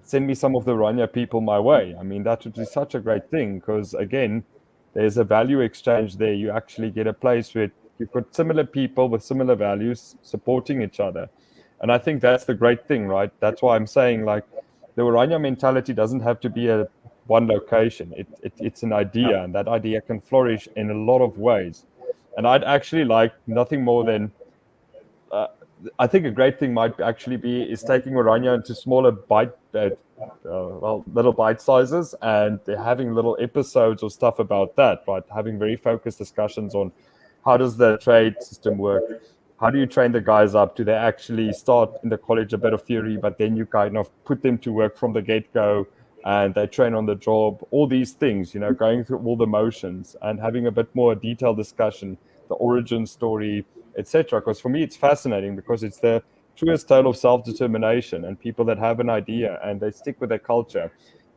Speaker 1: Send me some of the Orania people my way. I mean, that would be such a great thing, because again, there's a value exchange there. You actually get a place where you've got similar people with similar values supporting each other. And I think that's the great thing, right? That's why I'm saying, like, the Orania mentality doesn't have to be a one location. It's an idea, and that idea can flourish in a lot of ways. And I'd actually like nothing more than, I think a great thing might actually be is taking Orania into smaller little bite sizes, and they're having little episodes or stuff about that, right? Having very focused discussions on how does the trade system work? How do you train the guys up? Do they actually start in the college a bit of theory, but then you kind of put them to work from the get-go, and they train on the job? All these things, going through all the motions and having a bit more detailed discussion, the origin story, etc. Because for me, it's fascinating, because it's the truest tale of self-determination and people that have an idea and they stick with their culture.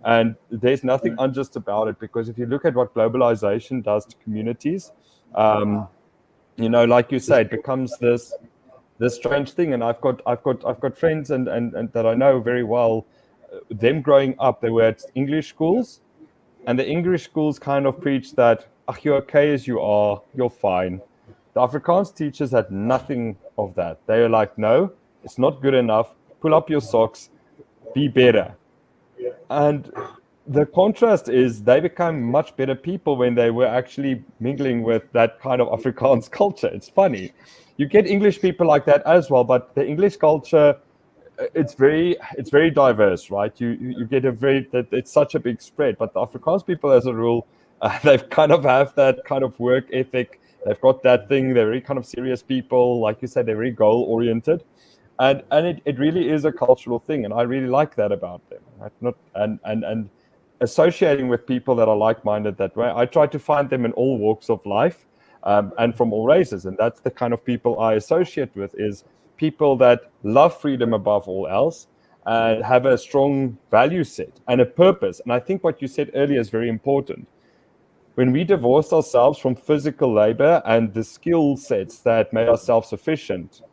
Speaker 1: And there's nothing unjust about it, because if you look at what globalization does to communities, like you say, it becomes this strange thing. And I've got friends and that I know very well. Them growing up, they were at English schools, and the English schools kind of preach that you're okay as you are, you're fine. The Afrikaans teachers had nothing of that. They were like, no, it's not good enough. Pull up your socks, be better. And the contrast is they became much better people when they were actually mingling with that kind of Afrikaans culture. It's funny. You get English people like that as well, but the English culture, it's very diverse, right? You get it's such a big spread. But the Afrikaans people, as a rule, they've kind of have that kind of work ethic. They've got that thing. They're very kind of serious people, like you said. They're very goal oriented, and it really is a cultural thing, and I really like that about them. Right? Not and associating with people that are like-minded that way. I try to find them in all walks of life, and from all races, and that's the kind of people I associate with. Is people that love freedom above all else and have a strong value set and a purpose. And I think what you said earlier is very important. When we divorced ourselves from physical labor and the skill sets that made us self-sufficient,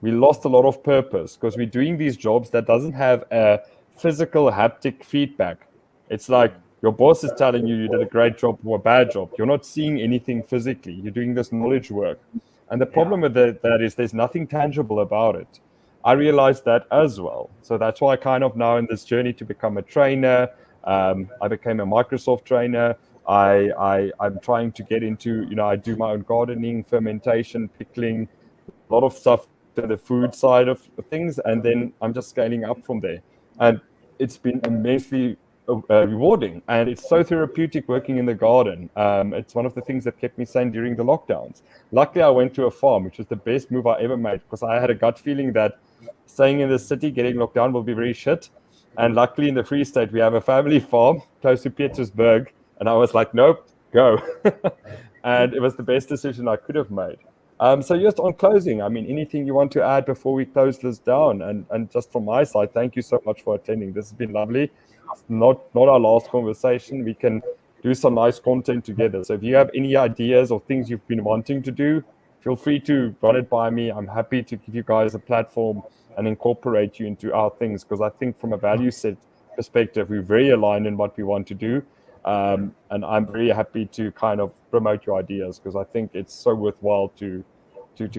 Speaker 1: we lost a lot of purpose because we're doing these jobs that doesn't have a physical haptic feedback. It's like your boss is telling you did a great job or a bad job. You're not seeing anything physically. You're doing this knowledge work. And the problem with that is there's nothing tangible about it. I realized that as well. So that's why I kind of now in this journey to become a trainer. I became a Microsoft trainer. I'm trying to get into, I do my own gardening, fermentation, pickling, a lot of stuff to the food side of things, and then I'm just scaling up from there. And it's been immensely rewarding, and it's so therapeutic working in the garden. It's one of the things that kept me sane during the lockdowns. Luckily, I went to a farm, which was the best move I ever made, because I had a gut feeling that staying in the city, getting locked down will be very shit. And luckily in the Free State, we have a family farm close to Pietersburg, and I was like, nope, go. And it was the best decision I could have made. So just on closing, I mean, anything you want to add before we close this down? And just from my side, thank you so much for attending. This has been lovely. It's not our last conversation. We can do some nice content together. So if you have any ideas or things you've been wanting to do, feel free to run it by me. I'm happy to give you guys a platform and incorporate you into our things, because I think from a value set perspective, we're very aligned in what we want to do. And I'm very happy to kind of promote your ideas, because I think it's so worthwhile to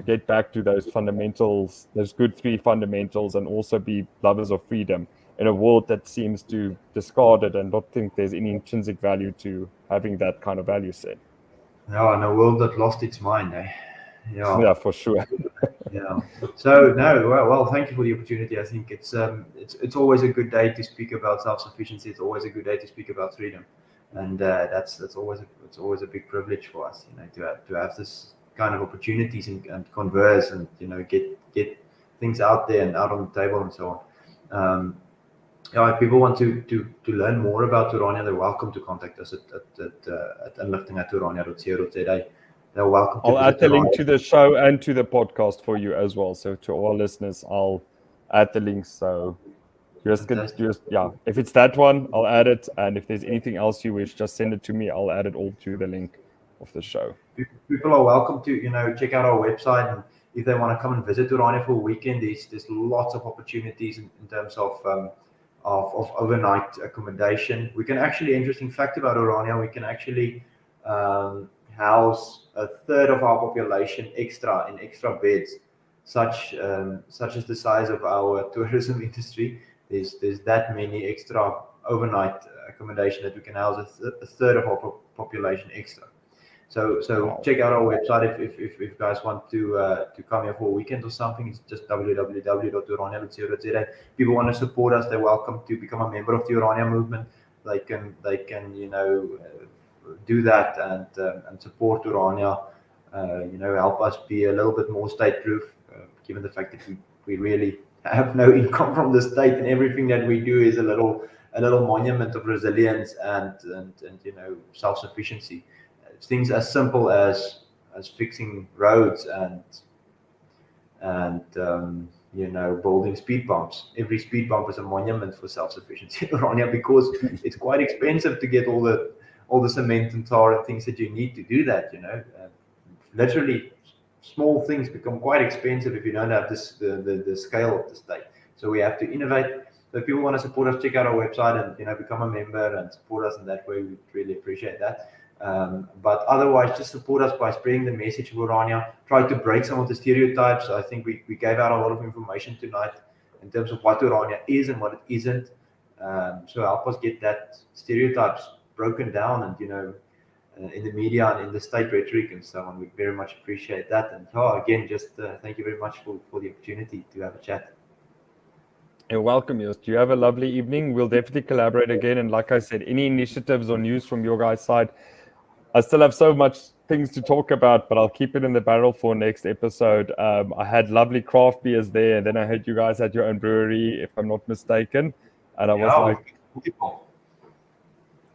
Speaker 1: get back to those fundamentals, those good three fundamentals, and also be lovers of freedom in a world that seems to discard it and not think there's any intrinsic value to having that kind of value set.
Speaker 2: Yeah, in a world that lost its mind, eh?
Speaker 1: Yeah, for sure.
Speaker 2: Yeah. So no, well, thank you for the opportunity. I think it's always a good day to speak about self-sufficiency. It's always a good day to speak about freedom, and that's always a big privilege for us, to have this kind of opportunities and converse and get things out there and out on the table and so on. If people want to learn more about Orania, they're welcome to contact us at inligting@orania.co.za. They're welcome to
Speaker 1: I'll add the link
Speaker 2: Orania.
Speaker 1: to the show and to the podcast for you as well. So to all listeners, I'll add the links. So just if it's that one, I'll add it. And if there's anything else you wish, just send it to me. I'll add it all to the link of the show.
Speaker 2: People are welcome to check out our website, and if they want to come and visit Orania for a weekend, there's lots of opportunities in terms of overnight accommodation. We can actually, interesting fact about Orania, we can actually house a third of our population in extra beds, such as the size of our tourism industry. There's that many extra overnight accommodation that we can house a third of our population extra. So
Speaker 1: Wow.
Speaker 2: Check out our website if you guys want to come here for a weekend or something. It's just www.orania.co.za. People want to support us, they're welcome to become a member of the Iranian Movement. They can do that and support Orania. Help us be a little bit more state-proof, given the fact that we really have no income from the state, and everything that we do is a little monument of resilience and self-sufficiency. Things as simple as fixing roads and building speed bumps. Every speed bump is a monument for self-sufficiency in Orania, because it's quite expensive to get all the cement and tar and things that you need to do that. Literally, small things become quite expensive if you don't have the scale of the state. So we have to innovate. So if people want to support us, check out our website and become a member and support us in that way. We'd really appreciate that. But otherwise, just support us by spreading the message of Orania. Try to break some of the stereotypes. I think we gave out a lot of information tonight in terms of what Orania is and what it isn't. So help us get that stereotypes broken down, and in the media and in the state rhetoric and so on. We very much appreciate that. And again, just thank you very much for the opportunity to have a chat.
Speaker 1: You're welcome, Joost. You have a lovely evening. We'll definitely collaborate again. And like I said, any initiatives or news from your guys' side, I still have so much things to talk about, but I'll keep it in the barrel for next episode. I had lovely craft beers there, and then I heard you guys had your own brewery, if I'm not mistaken. And I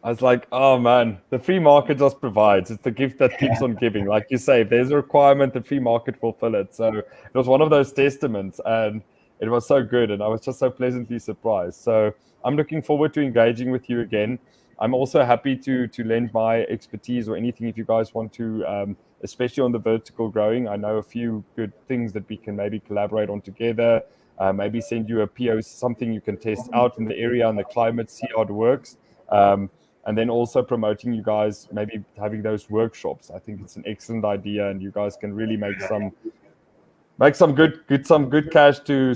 Speaker 1: was like, oh man, the free market just provides. It's the gift that keeps on giving. Like you say, if there's a requirement, the free market will fill it. So it was one of those testaments, and it was so good, and I was just so pleasantly surprised. So I'm looking forward to engaging with you again. I'm also happy to lend my expertise or anything if you guys want to, especially on the vertical growing. I know a few good things that we can maybe collaborate on together. Maybe send you a PO, something you can test out in the area and the climate, see how it works. And then also promoting you guys, maybe having those workshops. I think it's an excellent idea, and you guys can really make some good cash to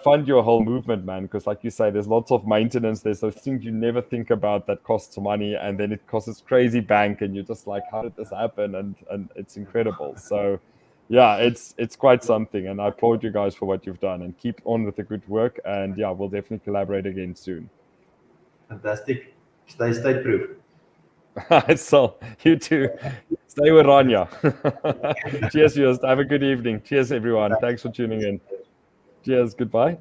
Speaker 1: fund your whole movement, man. Because like you say, there's lots of maintenance. There's those things you never think about that costs money, and then it costs crazy bank, and you're just like, how did this happen? And it's incredible. So yeah, it's quite something, and I applaud you guys for what you've done, and keep on with the good work. And yeah, we'll definitely collaborate again soon.
Speaker 2: Fantastic. Stay proof.
Speaker 1: So you too. Stay with Orania. Cheers, Joost. Have a good evening. Cheers, everyone. Thanks for tuning in. Cheers. Goodbye.